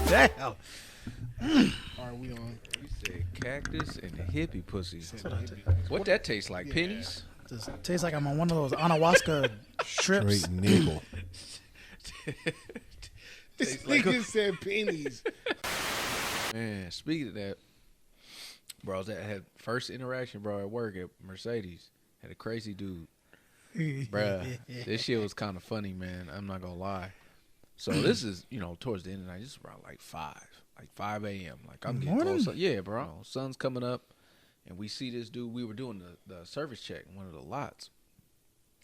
Damn. Are we on? You said cactus and hippie pussies. What that tastes like? Pennies? Just tastes like I'm on one of those ayahuasca strips. Straight niggle. This nigga said pennies. Man, speaking of that, bro, that had first interaction, bro, at work at Mercedes. Had a crazy dude. Bruh, this shit was kind of funny, man. I'm not gonna lie. So this is, towards the end of the night. This is around like 5 a.m. Like I'm getting close. Yeah, bro. Sun's coming up, and we see this dude. We were doing the service check in one of the lots,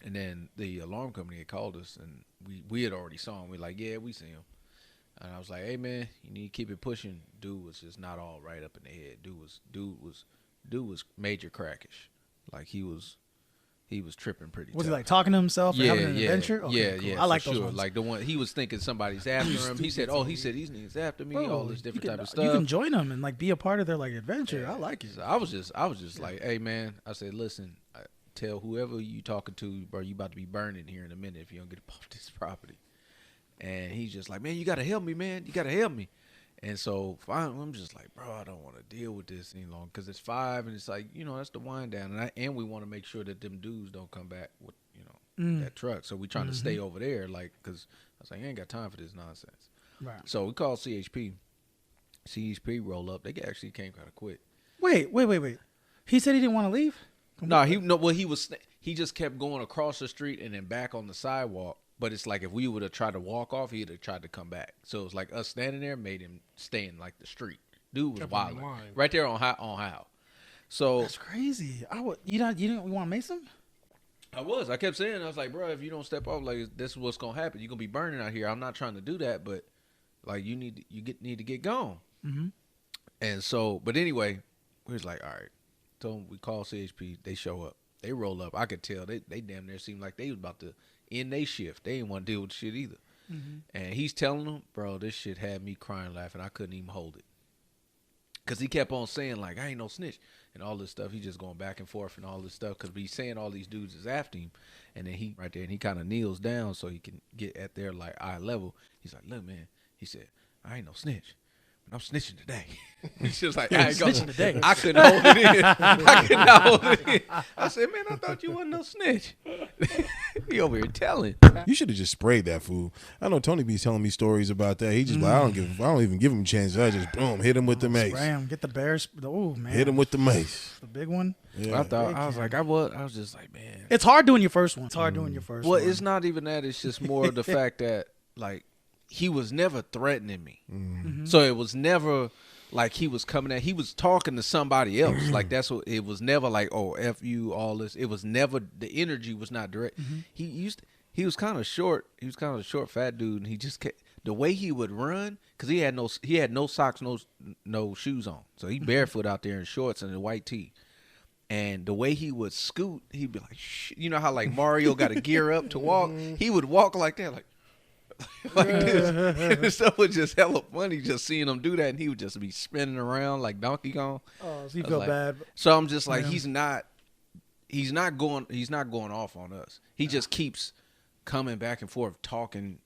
and then the alarm company had called us, and we had already saw him. We like, yeah, we see him. And I was like, hey man, you need to keep it pushing. Dude was just not all right up in the head. Dude was major crackish. Like he was tripping pretty. Was tough. he like talking to himself or having an adventure? Okay, cool. yeah. I like for those sure. ones. Like the one he was thinking somebody's after him. He said these niggas after me. Bro, all this different type of stuff. You can join them and like be a part of their like adventure. I like it. So I was just like, hey man, I said, listen, tell whoever you talking to, bro, you about to be burning here in a minute if you don't get off this property. And he's just like, man, you gotta help me, man. You gotta help me. And so finally, I'm just like, bro, I don't want to deal with this any longer because it's 5 and it's like, that's the wind down, and we want to make sure that them dudes don't come back with that truck. So we trying to stay over there, like, because I was like, I ain't got time for this nonsense. Right. So we called CHP. CHP roll up. They actually came kind of quick. Wait. He said he didn't want to leave. He just kept going across the street and then back on the sidewalk. But it's like if we would have tried to walk off, he'd have tried to come back. So it was like us standing there made him stay in like the street. Dude was wild, right there on Howe. So that's crazy. You didn't want to make some? I kept saying, I was like, bro, if you don't step off, like this is what's gonna happen. You're gonna be burning out here. I'm not trying to do that, but like you need to get gone. Mm-hmm. And so, but anyway, we was like, all right. So we call CHP. They show up. They roll up. I could tell they damn near seemed like they was about to end their shift. They didn't want to deal with shit either. Mm-hmm. And he's telling them, bro, this shit had me crying, laughing. I couldn't even hold it. Because he kept on saying, like, I ain't no snitch and all this stuff. He just going back and forth and all this stuff because he's saying all these dudes is after him. And then he right there, and he kind of kneels down so he can get at their, like, eye level. He's like, look, man, he said, I ain't no snitch. But I'm snitching today. He's just like, I ain't snitching today. I couldn't hold it in. I could not hold it in. I said, man, I thought you wasn't no snitch. He over here telling. You should have just sprayed that fool. I know Tony be telling me stories about that. He just, I don't even give him chances. I just boom, hit him with the mace. Spray him, get the bears. Oh man, hit him with the mace. The big one. Yeah. I was just like, man, it's hard doing your first one. It's hard doing your first one. Well, it's not even that. It's just more of the fact that like he was never threatening me. Mm-hmm. So it was never like he was coming at. He was talking to somebody else. Like that's what it was. Never like, oh, F you, all this. It was never, the energy was not direct. Mm-hmm. He was kind of short. He was kind of a short, fat dude, and he just kept, the way he would run, because he had no socks, no shoes on. So he barefoot out there in shorts and a white tee. And the way he would scoot, he'd be like, shh. You know how like Mario got to gear up to walk? He would walk like that, like this. And stuff was just hella funny just seeing him do that, and he would just be spinning around like Donkey Kong. Oh, so you feel bad. So I'm just like, he's not going off on us. He just keeps coming back and forth talking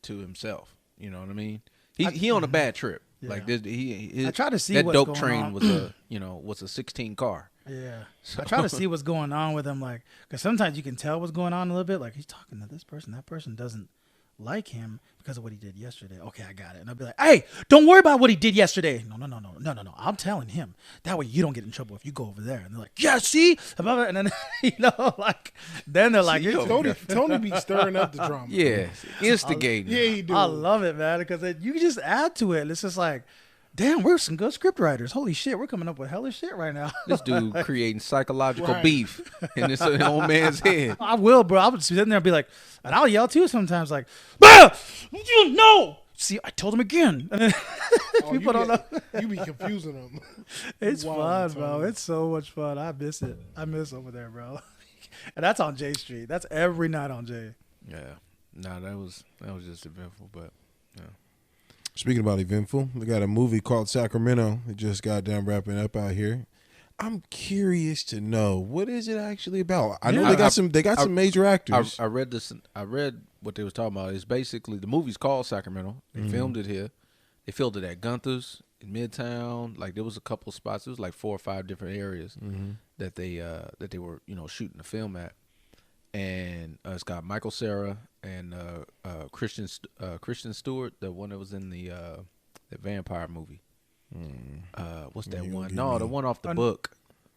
to himself. You know what I mean? He on a bad trip. Yeah. Like this, I try to see that dope train was a 16 car. Yeah, so I try to see what's going on with him, like, because sometimes you can tell what's going on a little bit. Like he's talking to this person, that person doesn't like him because of what he did yesterday. Okay, I got it. And I'll be like, hey, don't worry about what he did yesterday. No. I'm telling him. That way you don't get in trouble if you go over there. And they're like, yeah, see? And then, like, then they're like, Tony be stirring up the drama. Yeah, instigating. Yeah, he do. I love it, man, because you can just add to it. It's just like, damn, we're some good script writers. Holy shit, we're coming up with hella shit right now. This dude creating psychological beef in this old man's head. I will, bro. I would sit there and be like, and I'll yell too sometimes, like, bah! You know. See, I told him again. And then you be confusing them. It's fun, bro. It's so much fun. I miss it. I miss over there, bro. And that's on J Street. That's every night on J. Yeah. Nah, that was just eventful, but yeah. Speaking about eventful, we got a movie called Sacramento. It just got done wrapping up out here. I'm curious to know, what is it actually about? I know they got some major actors. I read this. I read what they was talking about. It's basically the movie's called Sacramento. They filmed it here. They filmed it at Gunther's in Midtown. Like there was a couple spots. It was like 4 or 5 different areas that they were shooting the film at. And it's got Michael Cera and Christian Stewart, the one that was in the vampire movie. What's that one? No, the one off the book.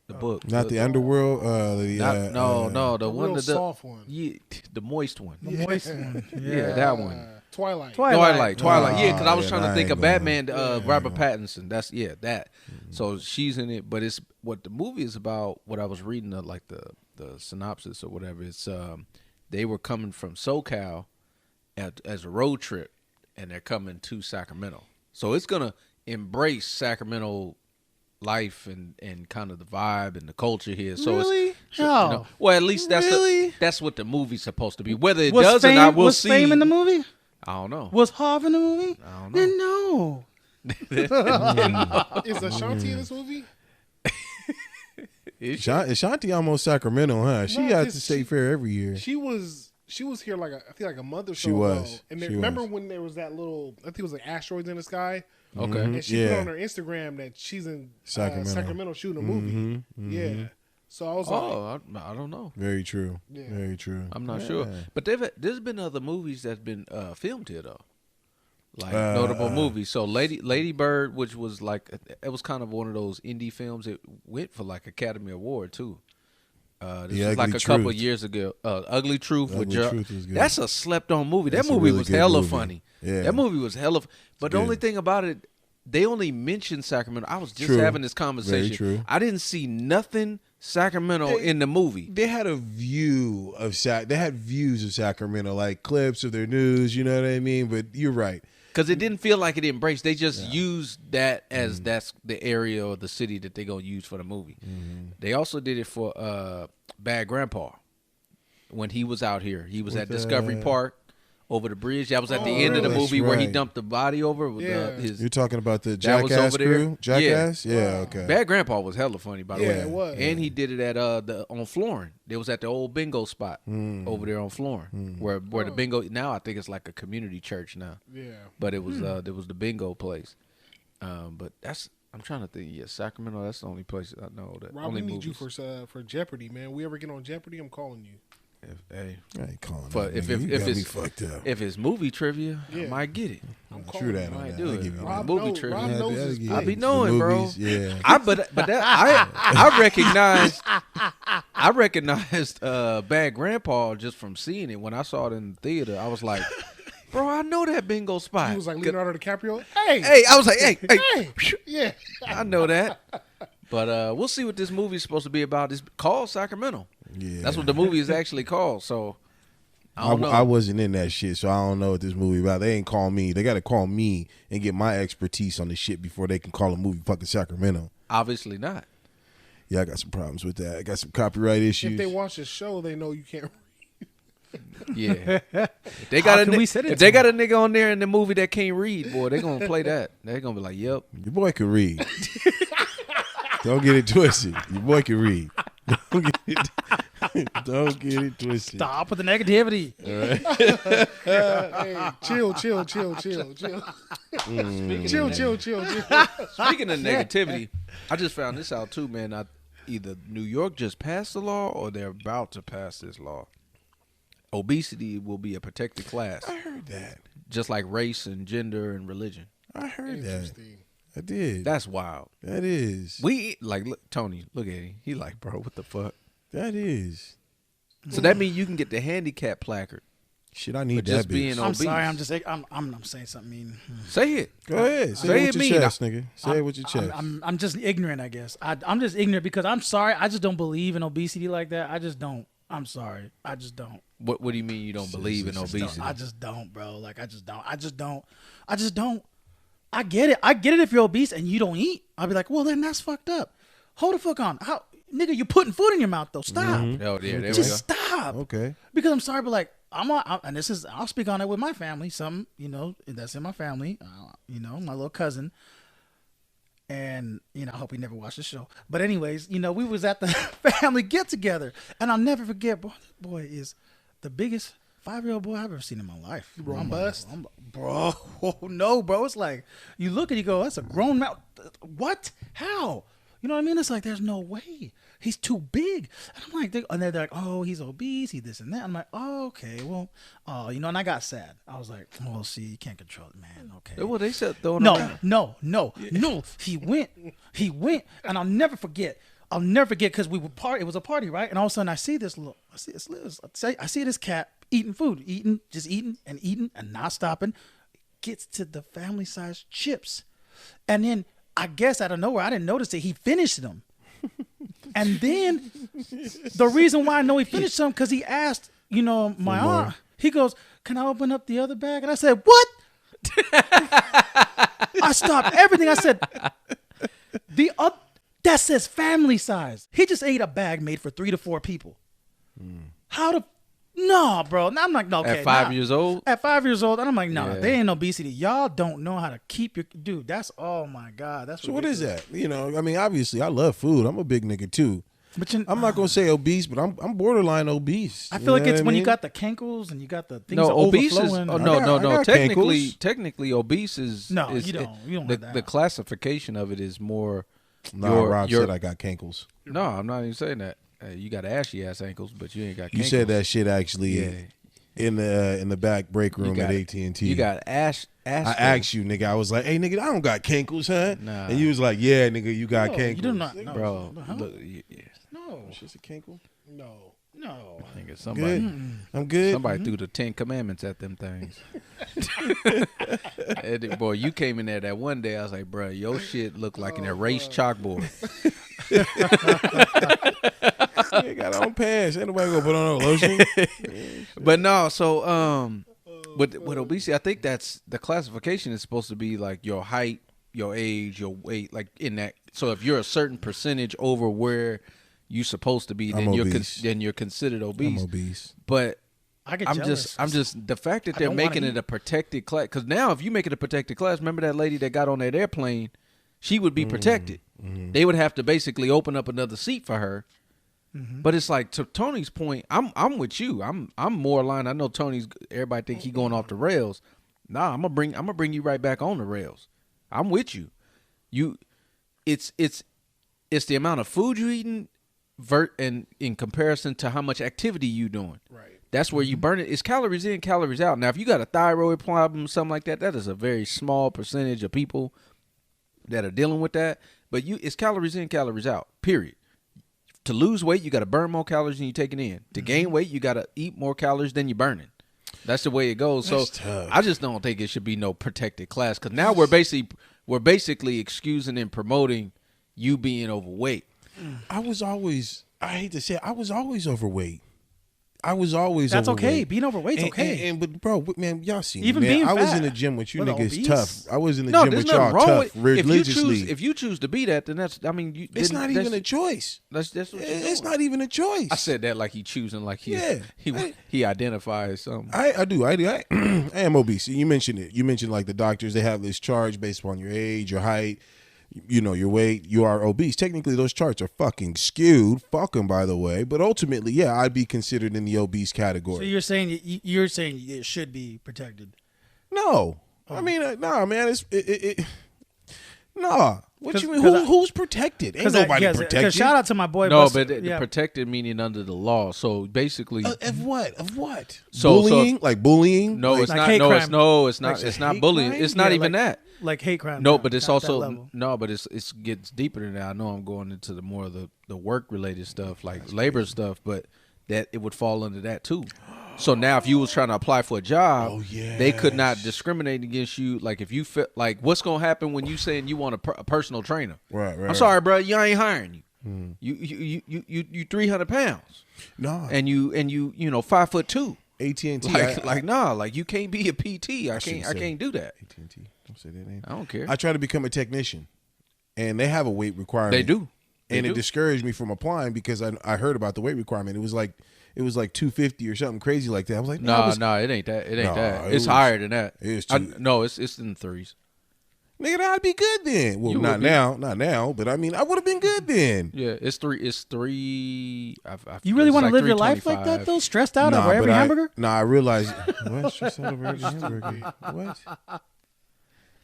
The book, not the Underworld. No, the one, the soft one. Yeah, the moist one. The moist one. Yeah, that one. Twilight. Yeah, because I was trying to think of Batman. Robert Yeah. Pattinson. That's that. So she's in it, but it's what the movie is about. What I was reading, the synopsis or whatever. It's they were coming from SoCal as a road trip, and they're coming to Sacramento. So it's gonna embrace Sacramento life and kind of the vibe and the culture here. So Really? it's well, at least that's what the movie's supposed to be. Whether it does or not, we'll see. Was Fame in the movie? I don't know. Was Harv in the movie? I don't know. Then no. Is Ashanti in this movie? Is Shanti almost Sacramento, huh? She No, got it's- to State Fair every year. She was here I think like a month or so She ago. was. And She remember was. when there was that little, I think it was like asteroids in the sky. Okay. And she put Yeah. on her Instagram that she's in Sacramento. Sacramento shooting a movie. Yeah. So I was like, Oh, I don't know. Very true. Yeah. Very true. I'm not Yeah. sure. But there's been other movies that's been filmed here though, like notable movies. So Lady Bird, which was like it was kind of one of those indie films. It went for like Academy Award too. This The was like Ugly a couple Truth. years ago. Ugly Truth with Ugly Truth was good. That's a slept on movie. That's that a movie really was good hella movie. funny. Yeah. That movie was hella. But the good. only thing about it, they only mentioned Sacramento. I was just True. having this conversation. Very true. I didn't see nothing Sacramento in the movie. They had a view of They had views of Sacramento, like clips of their news. You know what I mean? But you're right. Because it didn't feel like it embraced. They just used that as that's the area or the city that they're going to use for the movie. They also did it for Bad Grandpa. When he was out here. He was at Discovery Park over the bridge. That was at the end of the really? movie That's where he right. dumped the body over with Yeah. his... You're talking about the That was Jackass over there? crew? Jackass? Yeah, okay. Bad Grandpa was hella funny, by the Yeah, way. it was. And he did it at on Florin. It was at the old bingo spot over there on Florin, where the bingo. Now I think it's like a community church now, yeah. but it was there was the bingo place. But I'm trying to think. Yeah, Sacramento. That's the only place I know that. Rob, only we need movies. you for Jeopardy, man. We ever get on Jeopardy, I'm calling you. Hey, I ain't calling But that, if nigga. You got me it's fucked up. if it's movie trivia, Yeah. I might get it. I'm True calling that. you. on Might that. do I'll it. give you Rob that. movie knows- trivia. Rob Yeah, knows that'll his give place. I be the knowing, bro. movies, Yeah. I recognized Bad Grandpa just from seeing it. When I saw it in the theater, I was like, bro, I know that bingo spot. He was like Leonardo DiCaprio. Hey, Hey, I was like, hey, hey, yeah. I know that. But we'll see what this movie is supposed to be about. It's called Sacramento. Yeah. That's what the movie is actually called. So I don't know. I wasn't in that shit, so I don't know what this movie about. They ain't call me. They got to call me and get my expertise on the shit before they can call a movie fucking Sacramento. Obviously not. Yeah, I got some problems with that. I got some copyright issues. If they watch the show, they know you can't. Yeah. If they got can we send it if to they them? got a nigga on there in the movie that can't read, boy, they gonna play that. They gonna be like, yep. Your boy can read. Don't get it twisted. Your boy can read. Don't get it twisted. Stop with the negativity. Hey, chill. Chill. Speaking of negativity, I just found this out too, man. Either New York just passed the law or they're about to pass this law. Obesity will be a protected class, I heard that. just like race and gender and religion. I heard that. Interesting. I did. That's wild. That is. We like look, Tony. Look at him. He like, bro, what the fuck? That is. So that means you can get the handicap placard Shit, I need for just that being bitch. I'm obese. sorry. I'm saying something mean. Say it. Go ahead. Say, Say it it with mean. your chest, nigga. Say it with your chest. I'm just ignorant, I guess. I'm just ignorant because I'm sorry. I just don't believe in obesity like that. I just don't. I'm sorry. I just don't. What do you mean you don't believe in obesity? I just don't, bro. Like I just don't. I get it. I get it if you're obese and you don't eat. I'll be like, well, then that's fucked up. Hold the fuck on. How, nigga, you're putting food in your mouth though. Stop. Oh yeah, there we go. Just stop. Okay. Because I'm sorry, but like and this is, I'll speak on it with my family. Some, that's in my family. My little cousin. And, I hope he never watched the show. But anyways, we was at the family get together. And I'll never forget, boy, that boy is the biggest 5-year-old boy I've ever seen in my life. Robust? Bro, no, bro. It's like, you look and you go, that's a grown man. What? How? You know what I mean? It's like, there's no way. He's too big. And I'm like, and they're like, oh, he's obese, he this and that. I'm like, oh, okay, well, and I got sad. I was like, oh, see, you can't control it, man. Okay. Well, they said throwing No. He went, and I'll never forget because we were it was a party, right? And all of a sudden I see this cat eating, just eating and not stopping. Gets to the family size chips. And then I guess out of nowhere, I didn't notice it. He finished them. And then the reason why I know he finished them, because he asked, my aunt, he goes, can I open up the other bag? And I said, what? I stopped everything. I said, that says family size. He just ate a bag made for 3 to 4 people. No, bro. I'm like, no, okay. At 5 years old? At 5 years old. And I'm like, no, Yeah. they ain't obesity. Y'all don't know how to keep your... Dude, that's... Oh, my God. That's So what is that? Obviously, I love food. I'm a big nigga, too. But I'm not going to say obese, but I'm borderline obese. I feel like it's when you got the cankles and you got the things obese is... overflowing. Oh, I got Technically, obese is... No, is, you don't have that. The classification of it is more... Rob said I got cankles. No, I'm not even saying that. You got ashy ass ankles, but you ain't got cankles. You said that shit actually in the back break room at AT&T. You got ash. I asked you, nigga. I was like, hey, nigga, I don't got cankles, huh? Nah. And you was like, yeah, nigga, you got cankles. You do not. No, Bro, no, look, no. It's just a cankle? No. I think it's somebody. Good. I'm good. Somebody threw the 10 Commandments at them things. And, boy, you came in there that one day. I was like, bro, your shit looked like an erased chalkboard. You got on pants. Ain't nobody gonna put on no lotion. But no, so with obesity, I think that's the classification is supposed to be like your height, your age, your weight, like in that. So if you're a certain percentage over where you're supposed to be, then you're considered obese. I'm obese. But I get I'm jealous. just the fact that they're making it a protected class. Because now, if you make it a protected class, remember that lady that got on that airplane, she would be protected. They would have to basically open up another seat for her. But it's like, to Tony's point, I'm with you. I'm more aligned. I know everybody think he going off the rails. Nah, I'm gonna bring you right back on the rails. I'm with you. It's the amount of food you eating, and in comparison to how much activity you doing. Right. That's where you burn it. It's calories in, calories out. Now, if you got a thyroid problem, something like that, that is a very small percentage of people that are dealing with that. But it's calories in, calories out, period. To lose weight, you got to burn more calories than you're taking in. To gain weight, you got to eat more calories than you're burning. That's the way it goes. That's so tough. I just don't think it should be no protected class, because now we're basically excusing and promoting you being overweight. I hate to say it, I was always overweight. I was always That's overweight. okay. Being overweight's okay. But bro, man, y'all see me, Even man. being I was fat, in the gym with you but niggas obese? tough. I was in the No, gym there's with nothing y'all wrong tough with religiously. if you choose to be that, then that's. I mean, It's not even a choice. That's what you're It's doing. not even a choice. I said that like he choosing, like he identifies something. I do. I am obese. You mentioned it. You mentioned like the doctors, they have this charge based upon your age, your height, your weight. You are obese. Technically, those charts are fucking skewed. Fuck them, by the way. But ultimately, yeah, I'd be considered in the obese category. So you're saying it should be protected? No. I mean, nah, man. Nah. What you mean? 'cause Who's protected? Ain't nobody protected. Shout out to my boy. No, Buster. but protected meaning under the law. So basically, Of what? Of what? So- bullying? Like bullying? no, Like, it's like not. hate No, it's crime. no, it's not. Like It's not hate bullying. crime? It's not Yeah, even that. like hate crime. No, now, but it's not that also level. no, but it gets deeper than that. I know I'm going into the more of the work related stuff, like labor stuff, but that it would fall under that too. So now, if you was trying to apply for a job, they could not discriminate against you. Like if you fit, like what's gonna happen when you saying you want a personal trainer? Right. I'm sorry, bro, you ain't hiring you. You 300 pounds, Nah. and you 5'2". AT&T. Like you can't be a PT. I can't do that. AT&T. Don't say that name. I don't care. I tried to become a technician, and they have a weight requirement. They do. And it discouraged me from applying because I heard about the weight requirement. It was like it was like 250 or something crazy like that. I was like, No, it ain't that. It ain't Nah, that. it It's was- higher than that. it is No, it's in the threes. nigga, I'd be good then. Well, You would not be. now, but I mean, I would have been good then. Yeah, it's three. It's three. You really want to like live your life like that 325. though? Stressed out over every hamburger? I realized. What? Stressed out over every hamburger? What?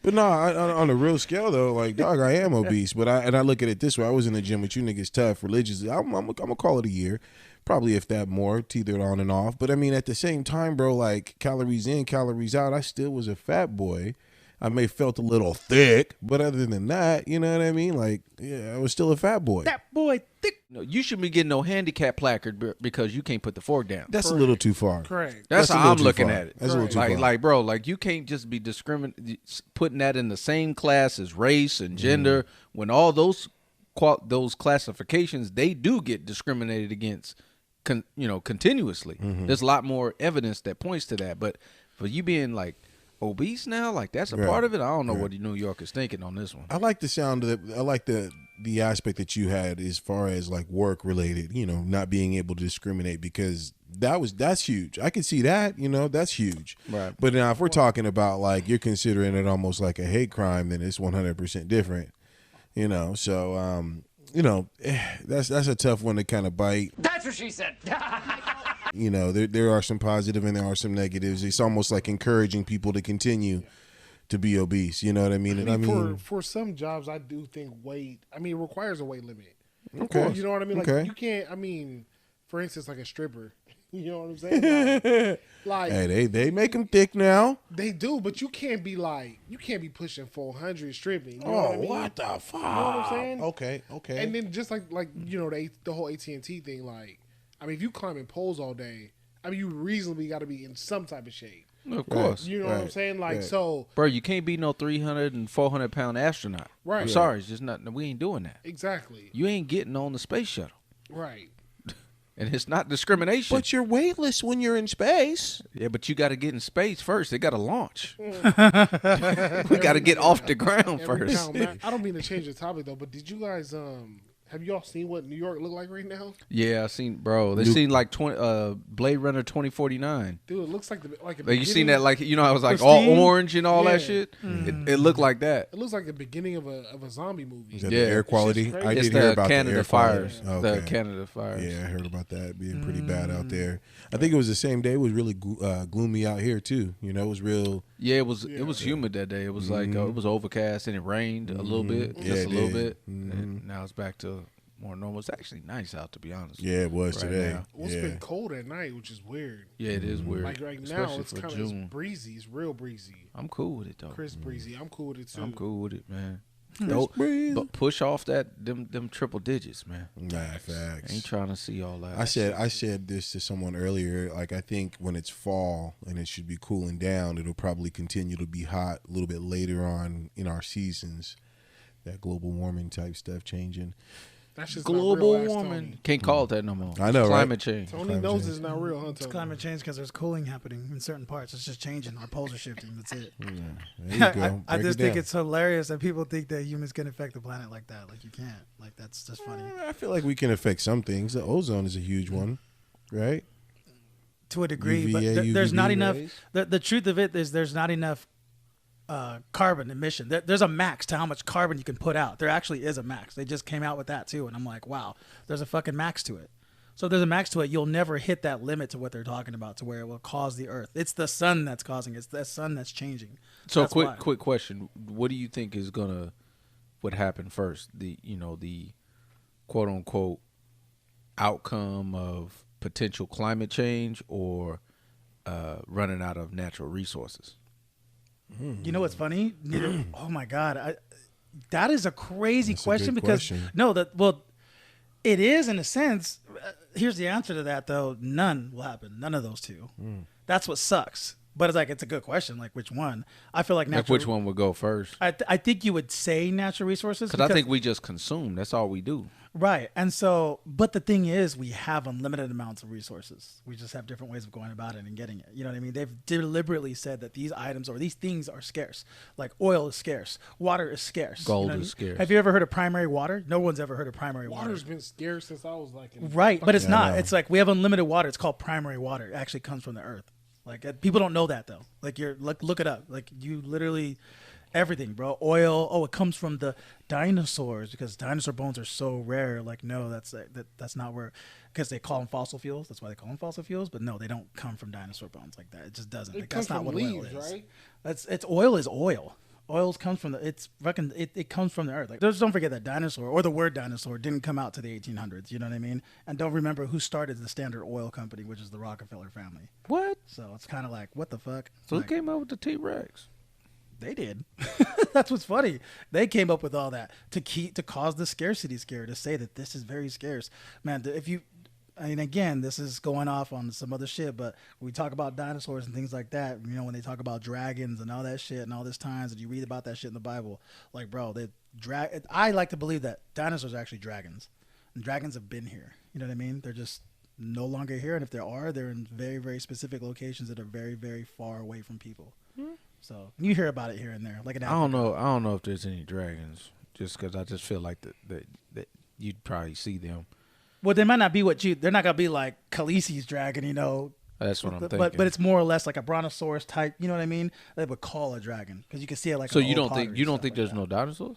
But no, on a real scale though, like dog, I am obese. But I look at it this way: I was in the gym with you niggas tough religiously. I'm gonna call it a year, probably if that more, teetered on and off. But I mean, at the same time, bro, like calories in, calories out, I still was a fat boy. I may felt a little thick, but other than that, you know what I mean? Like, yeah, I was still a fat boy. That boy thick. No, you should be getting no handicap placard because you can't put the fork down. That's a little too far. Correct. That's a how little I'm too looking far. at it. That's a little too like, far. like, bro, like you can't just be putting that in the same class as race and gender when all those classifications they do get discriminated against, continuously. There's a lot more evidence that points to that. But for you being like obese now, like that's a Right. part of it. I don't know what New York is thinking on this one. I like the sound of I like the aspect that you had as far as like work related, not being able to discriminate because that's huge. I can see that, that's huge. Right. But now if we're talking about like you're considering it almost like a hate crime, then it's 100% different. So that's a tough one to kind of bite. That's what she said. There are some positive and there are some negatives. It's almost like encouraging people to continue to be obese. You know what I mean? And I mean, for some jobs, I do think weight. I mean, it requires a weight limit. Okay. You know what I mean? Like Okay. you can't. I mean, for instance, like a stripper. You know what I'm saying? Like hey, they make them thick now. they do, but you can't be pushing 400 stripping. You know what I mean? What the fuck? You know what I'm saying? Okay. And then just like the whole AT&T thing. Like, I mean, if you climbing poles all day, I mean, you reasonably got to be in some type of shape. Of course. You know what I'm saying? Like, so Bro, you can't be no 300 and 400 pound astronaut. Right. I'm sorry, it's just not. We ain't doing that. exactly You ain't getting on the space shuttle, right. and it's not discrimination. But you're weightless when you're in space. Yeah, but you got to get in space first. They got to launch. We got to get off the ground Every first. time, man, I don't mean to change the topic though, but did you guys have y'all seen what New York look like right now? Yeah, I seen, bro. They seen like Blade Runner 2049. Dude, it looks like a Like you beginning- seen that, like I was like Christine? all orange and all that Yeah. shit. It looked like that. It looks like the beginning of a zombie movie. Is that Yeah. the air quality? It's just I crazy. It's did hear the about Canada the air fires. quality. The Okay. Canada fires. Yeah, I heard about that being pretty bad out there. I think it was the same day. It was really gloomy out here too. It was real. Yeah, it was humid that day. It was like it was overcast and it rained a little bit, Yeah, just it a little did. bit. And now it's back to more normal. It's actually nice out, to be honest. Yeah, it was Right today. now. Well, it's Yeah. been cold at night, which is weird. Yeah, it is weird. Like right now, Especially it's for kind June. of breezy. It's real breezy, I'm cool with it though. crisp breezy. I'm cool with it too. I'm cool with it, man. breeze. But push off them triple digits, man. Nah, facts. Ain't trying to see all that. I said this to someone earlier. Like I think when it's fall and it should be cooling down, it'll probably continue to be hot a little bit later on in our seasons. That global warming type stuff changing. That's just global not real, ask warming. Can't call it that no more. I know, right? Climate change. Tony knows it's not real, huh? It's Tony? climate change because there's cooling happening in certain parts. It's just changing. Our poles are shifting. That's it. There you go. I Break just it think down. it's hilarious that people think that humans can affect the planet like that. Like you can't. Like that's just funny. I feel like we can affect some things. The ozone is a huge one, right? To a degree, but UVA, there's not UVB enough. rays? The truth of it is there's not enough carbon emission. There's a max to how much carbon you can put out. There actually is a max. They just came out with that too, and I'm like, wow, there's a fucking max to it. So if there's a max to it, you'll never hit that limit to what they're talking about, to where it will cause the Earth. It's the sun that's causing it. It's the sun that's changing. So That's why. quick question: what do you think is would happen first? The quote unquote outcome of potential climate change or running out of natural resources? You know what's funny? Oh my God, that is a crazy That's a question good because question. it is in a sense. Here's the answer to that though: none will happen. None of those two. That's what sucks. But it's like it's a good question. Like which one? I feel like natural. Like which one would go first? I think you would say natural resources Because I think we just consume. That's all we do. right. And so, but the thing is, we have unlimited amounts of resources. We just have different ways of going about it and getting it. You know what I mean? They've deliberately said that these items or these things are scarce. Like oil is scarce, water is scarce, Gold you know is scarce. Have you ever heard of primary water? No one's ever heard of primary water. Water's been scarce since I was like in Right, but it's Yeah, I not. know. It's like we have unlimited water. It's called primary water. It actually comes from the earth. Like people don't know that though. Like look it up. Like you literally everything, bro. Oil. Oh, it comes from the dinosaurs because dinosaur bones are so rare. Like no, that's not where because they call them fossil fuels. That's why they call them fossil fuels. But no, they don't come from dinosaur bones like that. It just doesn't. It Like, comes that's not from what leaves, oil is. right? It's oil is oil. Oil comes from it comes from the earth. Like just don't forget that dinosaur or the word dinosaur didn't come out to the 1800s. You know what I mean? And don't remember who started the Standard Oil Company, which is the Rockefeller family. What? So it's kind of like what the fuck? So Like, who came up with the T-Rex? they did. That's what's funny. They came up with all that to cause the scarcity scare to say that this is very scarce, man. I mean, again, this is going off on some other shit, but when we talk about dinosaurs and things like that, you know, when they talk about dragons and all that shit and all this times that you read about that shit in the Bible, like, bro, I like to believe that dinosaurs are actually dragons. And dragons have been here. You know what I mean? They're just no longer here. And if there are, they're in very, very specific locations that are very, very far away from people. Mm-hmm. So you hear about it here and there. Like in I don't know if there's any dragons, just because I just feel like that you'd probably see them. Well, they might not be they're not going to be like Khaleesi's dragon, you know. That's what I'm thinking. But it's more or less like a brontosaurus type, you know what I mean? They would call a dragon because you can see it like. So you don't think there's no dinosaurs?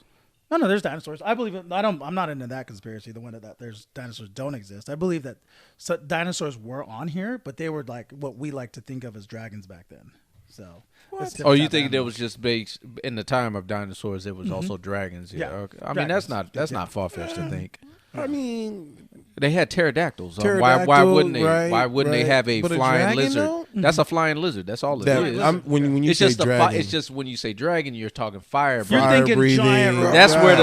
No, there's dinosaurs. I believe it. I'm not into that conspiracy. The one that there's dinosaurs don't exist. I believe that dinosaurs were on here, but they were like what we like to think of as dragons back then. So. Oh, you think there was just based in the time of dinosaurs? There was also dragons. Yeah. Okay. I mean, that's not far fetched to think. I mean, they had pterodactyls. Pterodactyl, Why wouldn't they? right, Why wouldn't they right. have a But a flying dragon, lizard? though? That's a flying lizard. That's all it is. When you It's say just dragon, it's just when you say dragon, you're talking fire. You're breathing. thinking breathing, giant rock. That's where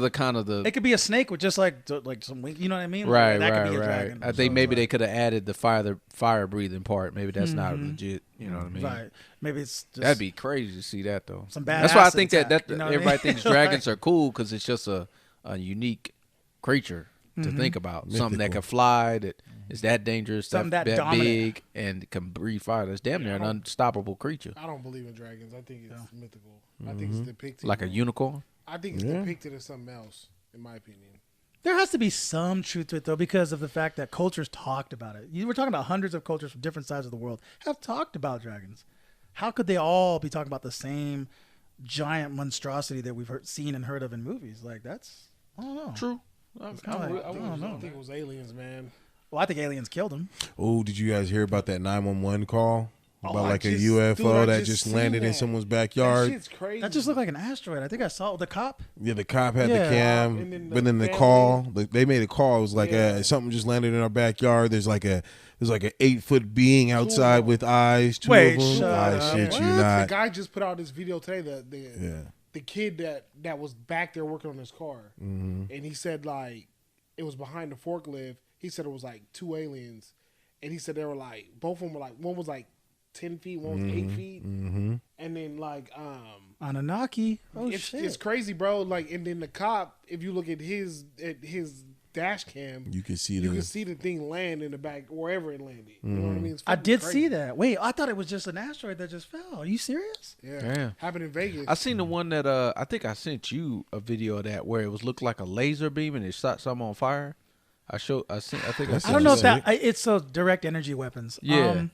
the the kind of the It could be a snake with just like some wings. You know what I mean? right, That right, could be a right. dragon. I think maybe they could have added the fire breathing part. Maybe that's not legit. You know what I mean? Right. Maybe it's just That'd be crazy to see that though. Some That's why I badass think attack, that you know what I everybody mean? thinks dragons are cool because it's just a unique creature to think about. Something that Mythical. can fly, that is that dangerous, Something that that dominant. big, and can breathe fire. That's damn near an unstoppable creature, I don't believe in dragons. I think it's mythical. I think it's depicted like a unicorn. I think it's depicted as something else, in my opinion. There has to be some truth to it, though, because of the fact that cultures talked about it. You were talking about hundreds of cultures from different sides of the world have talked about dragons. How could they all be talking about the same giant monstrosity that we've seen and heard of in movies? Like, that's, I don't know. True. I I don't think it was aliens, man. Well, I think aliens killed him. Oh, did you guys hear about that 911 call about I like a just- UFO dude, I that just just seen landed in that. someone's That backyard? shit's crazy. That just looked like an asteroid. I think I saw the cop. Yeah, the cop had Yeah. the cam, And then the but then the family- call, they made a call. It was like Yeah. something just landed in our backyard. There's like an 8-foot being outside Cool. with eyes. Two Wait, of them. shut I up. shit you What? not. The guy just put out this video today. Yeah. The kid that was back there working on his car, Mm-hmm. and he said like it was behind the forklift. He said it was like two aliens, and he said they were like both of them were like one was like 10 feet, one was 8 feet, Mm-hmm. and then like Anunnaki. Oh, it's shit. crazy, bro. Like, and then the cop, if you look at his dash cam, You can see you the. can see the thing land in the back wherever it landed. You know what I mean? It's I fucking did crazy. see that. Wait, I thought it was just an asteroid that just fell. Are you serious? Yeah, Damn. happened in Vegas. I seen the one that I think I sent you a video of that where it was looked like a laser beam and it shot something on fire. I think I That's I don't know if Sick. it's direct energy weapons. Yeah.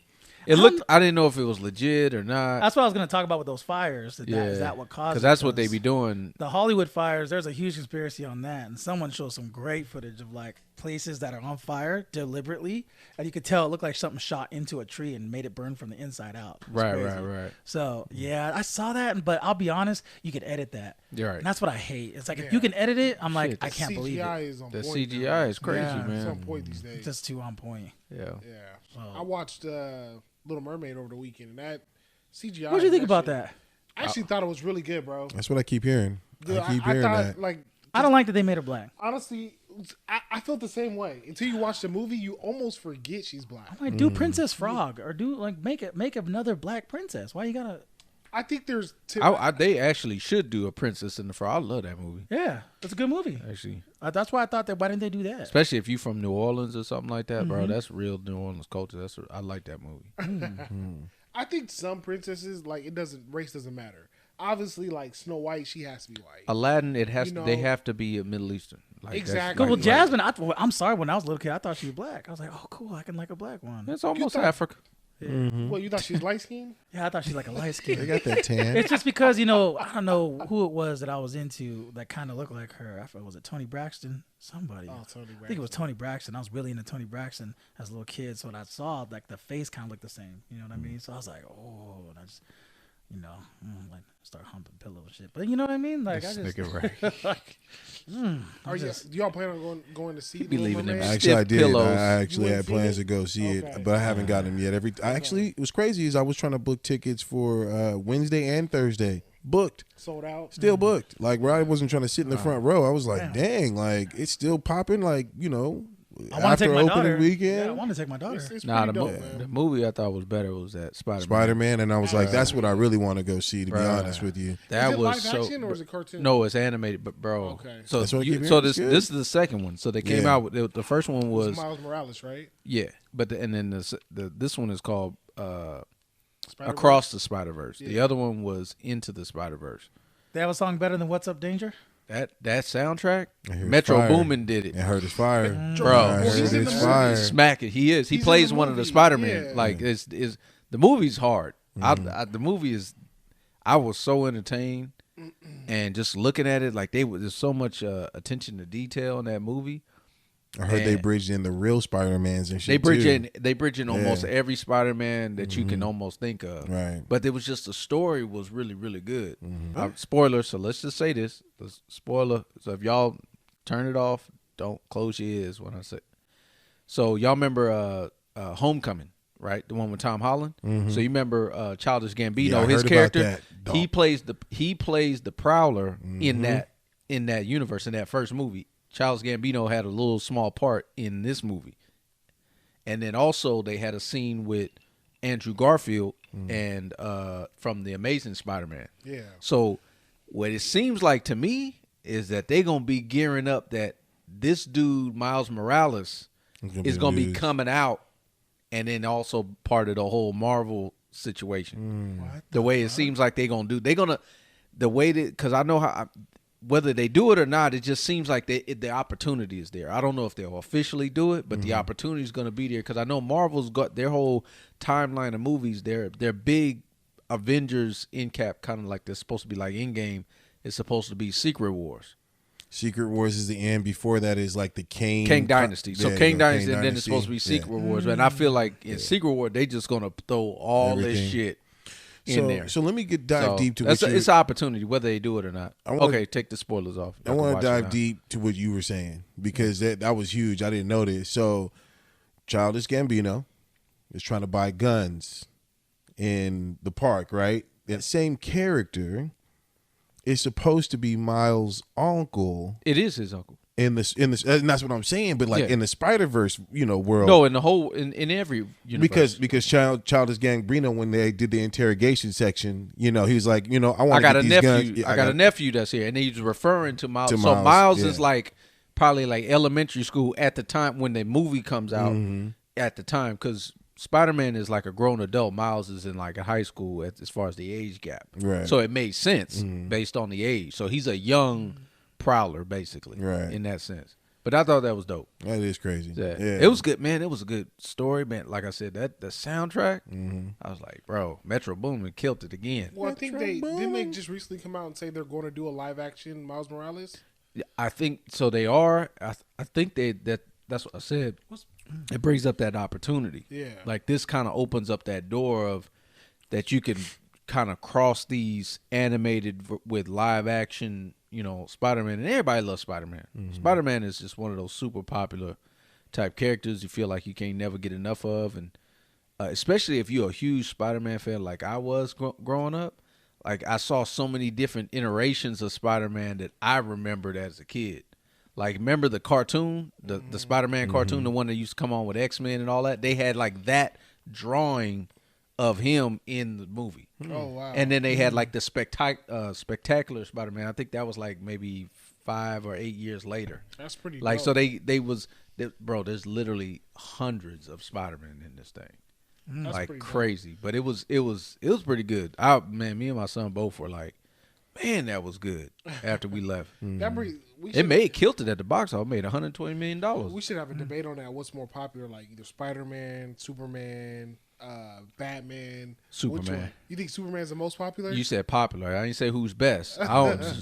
It looked. I didn't know if it was legit or not. That's what I was going to talk about with those fires. Is that what caused it? Because that's what they be doing. The Hollywood fires, there's a huge conspiracy on that. And someone showed some great footage of like places that are on fire deliberately. And you could tell it looked like something shot into a tree and made it burn from the inside out. It was crazy. Right. So, yeah, I saw that. But I'll be honest, you could edit that. You're right. And that's what I hate. It's like if Yeah. you can edit it, I'm like, Shit, I can't believe CGI it. is on The point. CGI is crazy, Yeah. It's on man. point these days. It's just too on point. Yeah. Yeah, I watched Little Mermaid over the weekend, and that CGI. What do you think about shit- that? I actually thought it was really good, bro. That's what I keep hearing. Dude, I keep hearing thought, that. like, I don't like that they made her black. honestly, I felt the same way until you watch the movie. You almost forget she's black. I'm like, do Princess Frog or do like make another black princess. Why you gotta? I think there's. They actually should do a Princess in the Frog. I love that movie. Yeah, it's a good movie. Actually, that's why I thought that. Why didn't they do that? especially if you from New Orleans or something like that, bro. That's real New Orleans culture. I like that movie. I think some princesses race doesn't matter. Obviously, like Snow White, she has to be white. Aladdin, they have to be a Middle Eastern. Like, Exactly. Well, Jasmine, I'm sorry. When I was a little kid, I thought she was black. I was like, oh, cool. I can like a black one. It's almost Africa. Well, you thought she was light skinned? Yeah, I thought she's like a light skin. They got that tan. It's just because I don't know who it was that I was into that kind of looked like her. I thought, was it Tony Braxton? Somebody. Oh, Tony Braxton. I think it was Tony Braxton. I was really into Tony Braxton as a little kid, so when I saw like the face kind of looked the same. You know what I mean? So I was like, oh, and I just, like start humping pillows and shit. But you know what I mean? Like I just like, do y'all plan on going to see? be leaving them Actually, I did. pillows. I actually You had went plans see to go see Okay. it, but I haven't gotten them yet. It was crazy. Is I was trying to book tickets for Wednesday and Thursday. Booked, Sold out. still booked. Like where I wasn't trying to sit in the front row. I was like, Damn. dang, like it's still popping. Like I want after to take my opening daughter. weekend. Yeah, I want to take my daughter. It's Nah, pretty dope, man. the movie I thought was better was that Spider-Man. Spider-Man, and I was like, that's what I really want to go see. To be Bruh. honest with you, That Is it was live action or is it cartoon? No, it's animated, but bro. Okay. So That's what I keep hearing. so It's good. this is the second one. So they came Yeah. out with the first one It's was Miles Morales, right? yeah, but and then this one is called Spider-Man? Across the Spider-Verse. The Yeah. other one was Into the Spider-Verse. They have a song better than What's Up, Danger? That soundtrack, I hear Metro fire. Boomin did it. I heard it's fire, Bro. I Well, heard he's in the it's movie. fire. Smack it. He is. He He's in plays the one of the movie. Spider-Man. Yeah. Like is the movie's hard. The movie is. I was so entertained, and just looking at it, like there's so much attention to detail in that movie. I heard they And- bridged in the real Spider-Mans and shit. They bridge too. in. They bridge in almost every Spider-Man that you can almost think of. Right. But it was just the story was really really good. Spoiler. So let's just say this. Spoiler. So if y'all turn it off, don't close your ears when I say. So y'all remember Homecoming, right? The one with Tom Holland. So you remember Childish Gambino, Yeah, I his heard about character. that. He plays the Prowler in that universe in that first movie. Childish Gambino had a little small part in this movie. And then also they had a scene with Andrew Garfield and from the Amazing Spider-Man. Yeah. So what it seems like to me is that they're going to be gearing up that this dude, Miles Morales, is going to be coming out and then also part of the whole Marvel situation. The way it seems like they're going to do. They're going to, the way that, because I know how, whether they do it or not, it just seems like the opportunity is there. I don't know if they'll officially do it, but the opportunity is going to be there because I know Marvel's got their whole timeline of movies. Their big Avengers in cap, kind of like they're supposed to be like Endgame, is supposed to be Secret Wars. Secret Wars is the end. Before that is like the Kang Dynasty. So Yeah, Kang Kang Dynasty, and then it's supposed to be Dynasty. Secret Wars. And I feel like in Secret War, they just going to throw all this Everything. shit in there. So let me dive So, deep to that's what it's an opportunity, whether they do it or not. I wanna- Okay, take the spoilers off. I want to dive deep to what you were saying because that was huge. I didn't know this. So, Childish Gambino is trying to buy guns in the park, right? That same character is supposed to be Miles' uncle It is his uncle. in this, and that's what I'm saying. But like Yeah. in the Spider-Verse, world, No, in the whole in every universe. because Childish Gambino, when they did the interrogation section, he was like, I want I got to a get these nephew. guns. I got a nephew that's here, and he's referring to Miles. To So Miles, Miles yeah. is like probably like elementary school at the time when the movie comes out. Mm-hmm. At the time, because Spider-Man is like a grown adult. Miles is in like a high school as far as the age gap. Right. So it made sense based on the age. So he's a young Prowler basically, Right. in that sense. But I thought that was dope. That is crazy. Yeah. Yeah. It was good, man. It was a good story, man. Like I said, the soundtrack, Mm-hmm. I was like, bro, Metro Boomin killed it again. Well, I think didn't they just recently come out and say they're going to do a live action Miles Morales? I think so. They are. I think that's what I said. It brings up that opportunity. Yeah. Like this kind of opens up that door of that you can kind of cross these animated with live action. Spider-Man, and everybody loves Spider-Man. Spider-Man is just one of those super popular type characters you feel like you can't never get enough of, and especially if you're a huge Spider-Man fan like I was growing up. Like I saw so many different iterations of Spider-Man that I remembered as a kid. Like, remember the cartoon, the Spider-Man cartoon, the one that used to come on with X-Men and all that? They had like that drawing of him in the movie. Oh wow! And then they had like the spectacular Spider-Man. I think that was like maybe 5 or 8 years later. That's pretty. Like, dope. so bro, there's literally hundreds of Spider-Man in this thing. That's Like pretty dope. crazy. But it was pretty good. Man, me and my son both were like, man, that was good after we left. It killed it at the box office. Made $120 million. We should have a debate on that. What's more popular, like either Spider-Man, Superman, Batman, Superman. Which one? You think Superman's the most popular? You said popular. I didn't say who's best.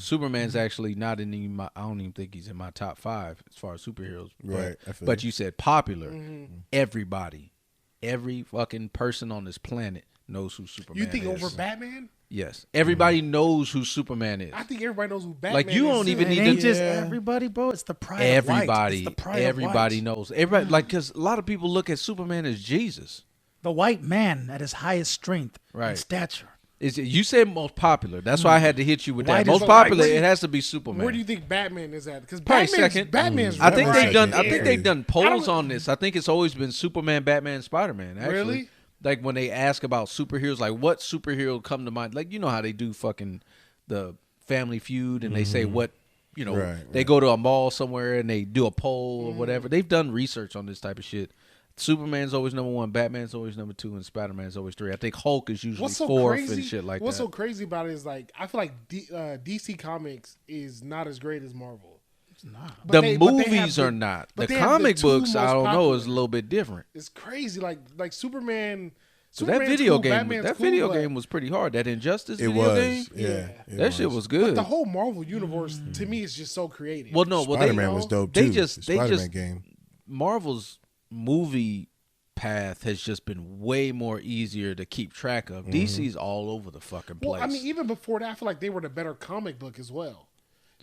Superman's actually not in I don't even think he's in my top 5 as far as superheroes. Right. But you said popular. Everybody, every fucking person on this planet knows who Superman is. You think over Batman? Yes. Everybody knows who Superman is. I think everybody knows who Batman Like, you is. don't even It need ain't to. just everybody, bro. It's the pride of white. Everybody. It's the pride of Everybody white. knows. Everybody, like, because a lot of people look at Superman as Jesus. The white man at his highest strength Right. and stature. You said most popular. That's why I had to hit you with White that. is Most the white. popular, it has to be Superman. Where do you think Batman is at? Because Probably Batman's, second. Batman's I think right they've done. there. I think they've done polls don't- on this. I think it's always been Superman, Batman, Spider-Man. Actually. Really? Like, when they ask about superheroes, like, what superhero come to mind? Like, you know how they do fucking the Family Feud, and they say what, they go to a mall somewhere and they do a poll or whatever. They've done research on this type of shit. Superman's always number 1, Batman's always number 2, and Spider-Man's always 3. I think Hulk is usually 4th and shit like What's that. so crazy about it is, like, I feel like DC Comics is not as great as Marvel. It's not. But The they- but they have movies the- are not. but The they have comic two books, most I don't know, popular. is a little bit different. It's crazy. Like Superman. So that Superman's video cool, game, Batman's that cool, video but- game was pretty hard. That Injustice It video was. game, Yeah. that shit was good. The whole Marvel universe to me is just so creative. Well, no, well, Spider-Man was dope they too. just- The they Spider-Man just- game. Marvel's movie path has just been way more easier to keep track of. DC's all over the fucking place. Well, I mean, even before that, I feel like they were the better comic book as well.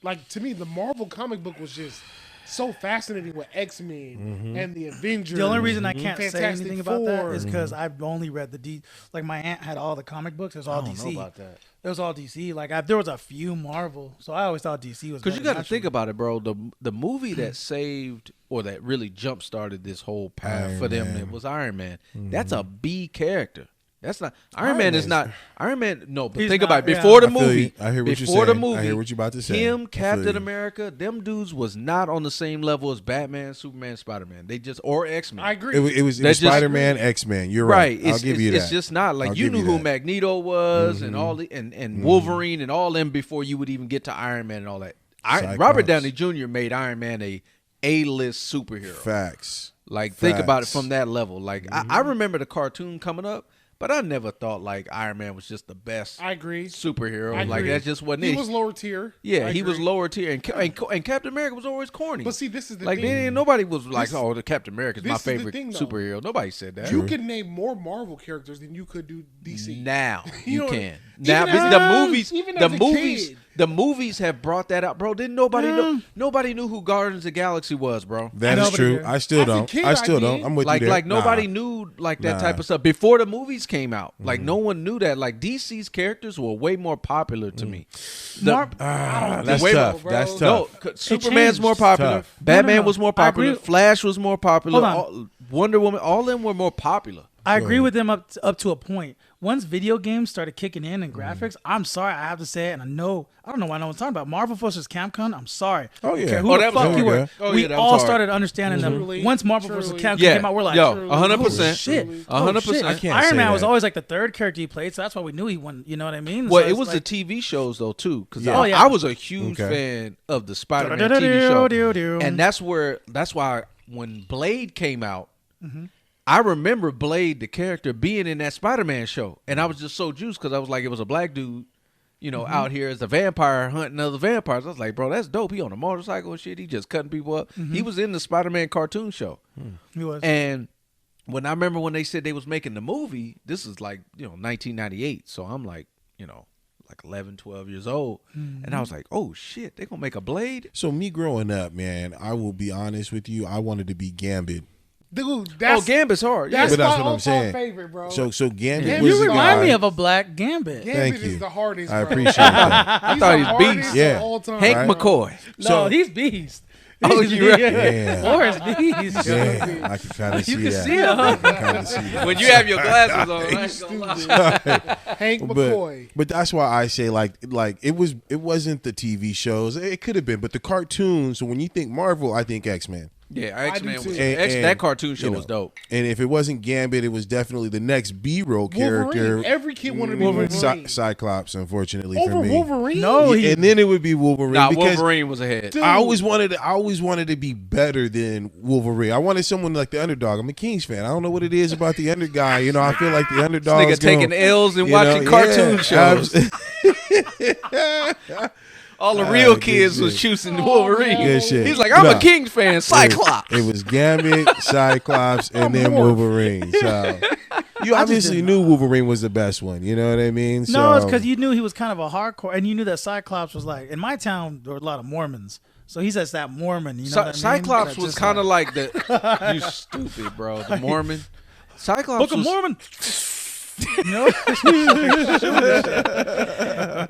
Like, to me, the Marvel comic book was just so fascinating with X-Men and the Avengers. The only reason I can't say Fantastic anything about that Four. is because I've only read like my aunt had all the comic books. It was all I don't DC. know about that. It was all DC. Like there was a few Marvel, so I always thought DC was. Because you better got to think naturally. about it, bro. The movie that saved or that really jump started this whole path Iron for them Man. it was Iron Man. That's a B character. That's not Iron Man is not Iron Man. No, but He's think not, about it. yeah. Before the I feel movie, you. I hear what you're before the saying. movie, I hear what you're about to say. I Him, feel Captain you. America, them dudes was not on the same level as Batman, Superman, Spider-Man. They just or X-Men. I agree. It was That's just- Spider-Man, X-Men. You're right. I'll give you that. It's just not like I'll you give knew you who that. Magneto was and all the and Wolverine and all them before you would even get to Iron Man and all that. Cyclops. Robert Downey Jr. made Iron Man a A-list superhero. Facts. Like think about it Facts. from that level. Like I remember the cartoon coming up, but I never thought like Iron Man was just the best I agree. superhero. I Like agree. that just wasn't He it. was lower tier. Yeah, I he was agree. lower tier, and Captain America was always corny. But see, this is the like thing. nobody was like, This- "Oh, the Captain America is my this is the favorite thing, though. superhero." Nobody said that. You can name more Marvel characters than you could do DC. Now You you know, can. even Now as- the movies, even the as a movies, kid. the movies have brought that out, bro. Didn't nobody know? Nobody knew who Guardians of the Galaxy was, bro. That is Nobody true. did. I still As a don't. kid, I still I don't. did. I'm with Like you there. like nobody Nah. knew like that Nah. type of stuff before the movies came out. Like no one knew that. Like DC's characters were way more popular to me. The- That's Wait, tough. bro. That's No, tough. Superman's changed. more popular. Tough. Batman No. was more I popular. agree. Flash was more popular. Hold on. Wonder Woman, all of them were more popular. I agree with them up to a point. Once video games started kicking in and graphics, I'm sorry, I have to say it, and I don't know why no one's talking about Marvel vs. Capcom. I'm sorry. Oh, I don't yeah. care who Oh, the that was fuck hard. you were. Yeah. Oh, we yeah, that was all hard. started understanding Truly. them. Once Marvel vs. Truly. Capcom Yeah, came out, we're like, yo, Truly. 100%. oh, shit, Truly. 100%. I can't Iron say Man was that. always like the third character he played, so that's why we knew he won. You know what I mean? Well, So it it's was like, the TV shows though too, because Yeah. Oh, yeah. I was a huge Okay. fan of the Spider-Man TV show, Do-do-do-do-do. and that's why when Blade came out, I remember Blade, the character, being in that Spider-Man show, and I was just so juiced because I was like, it was a black dude, out here as a vampire hunting other vampires. I was like, bro, that's dope. He on a motorcycle and shit. He just cutting people up. He was in the Spider-Man cartoon show, He was. and when I remember when they said they was making the movie, this is like 1998, so I'm like 11, 12 years old, and I was like, oh shit, they gonna make a Blade. So me growing up, man, I will be honest with you. I wanted to be Gambit. Dude, that's Gambit's hard. Yeah. that's But that's my what I'm all-time saying. favorite, bro. So Gambit Yeah, was You the remind guy. me of a black Gambit. Gambit Thank you. is the hardest. I bro. appreciate that. I thought he was the hardest beast. of Yeah. all time, Hank bro. McCoy. No, So- he's beast. Oh, you right. Yeah. Forest bees. Yeah, I can kind of see You can that. see it, huh? I can kind of see that. When you have your glasses on, I ain't gonna lie. Hank McCoy. But that's why I say like it wasn't the TV shows. It could have been, but the cartoons. So when you think Marvel, I think X-Men. Yeah, X-Men do was too. that cartoon show was dope. And if it wasn't Gambit, it was definitely the next B-roll Wolverine. character. Every kid wanted to be Wolverine. Cyclops, unfortunately Over for me. Wolverine? No, And then it would be Wolverine. Nah, because Wolverine was ahead. Dude. I always wanted to be better than Wolverine. I wanted someone like the underdog. I'm a Kings fan. I don't know what it is about the underguy. You know, I feel like the underdog. Nigga taking L's and watching cartoon shows. All the real kids was choosing Wolverine. Good shit. He's like, I'm Nah. a Kings fan. Cyclops. It was Gambit, Cyclops, and then Wolverine. So you obviously knew Wolverine was the best one. You know what I mean? No, it's because you knew he was kind of a hardcore, and you knew that Cyclops was like, in my town, there were a lot of Mormons. So he's just that Mormon. You know what I mean? Cyclops That was just kind of like the, you stupid, bro. The Mormon. Cyclops Book of was, Mormon. No,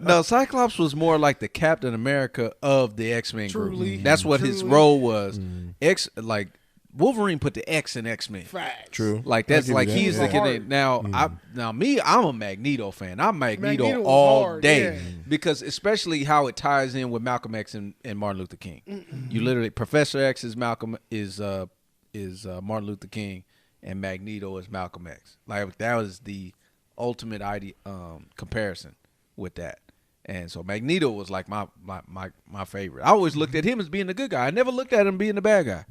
No, Cyclops was more like the Captain America of the X-Men Truly. group. That's what his Truly. role was. Like Wolverine put the X in X-Men. Facts. True. Like I'll that's give you like that, he's yeah. the kid. Now, I'm a Magneto fan. I'm Magneto, Magneto was all hard, day yeah. because especially how it ties in with Malcolm X and Martin Luther King. You literally Professor X is Martin Luther King, and Magneto is Malcolm X. Like that was the ultimate comparison with that. And so Magneto was like my favorite. I always looked at him as being the good guy. I never looked at him being the bad guy.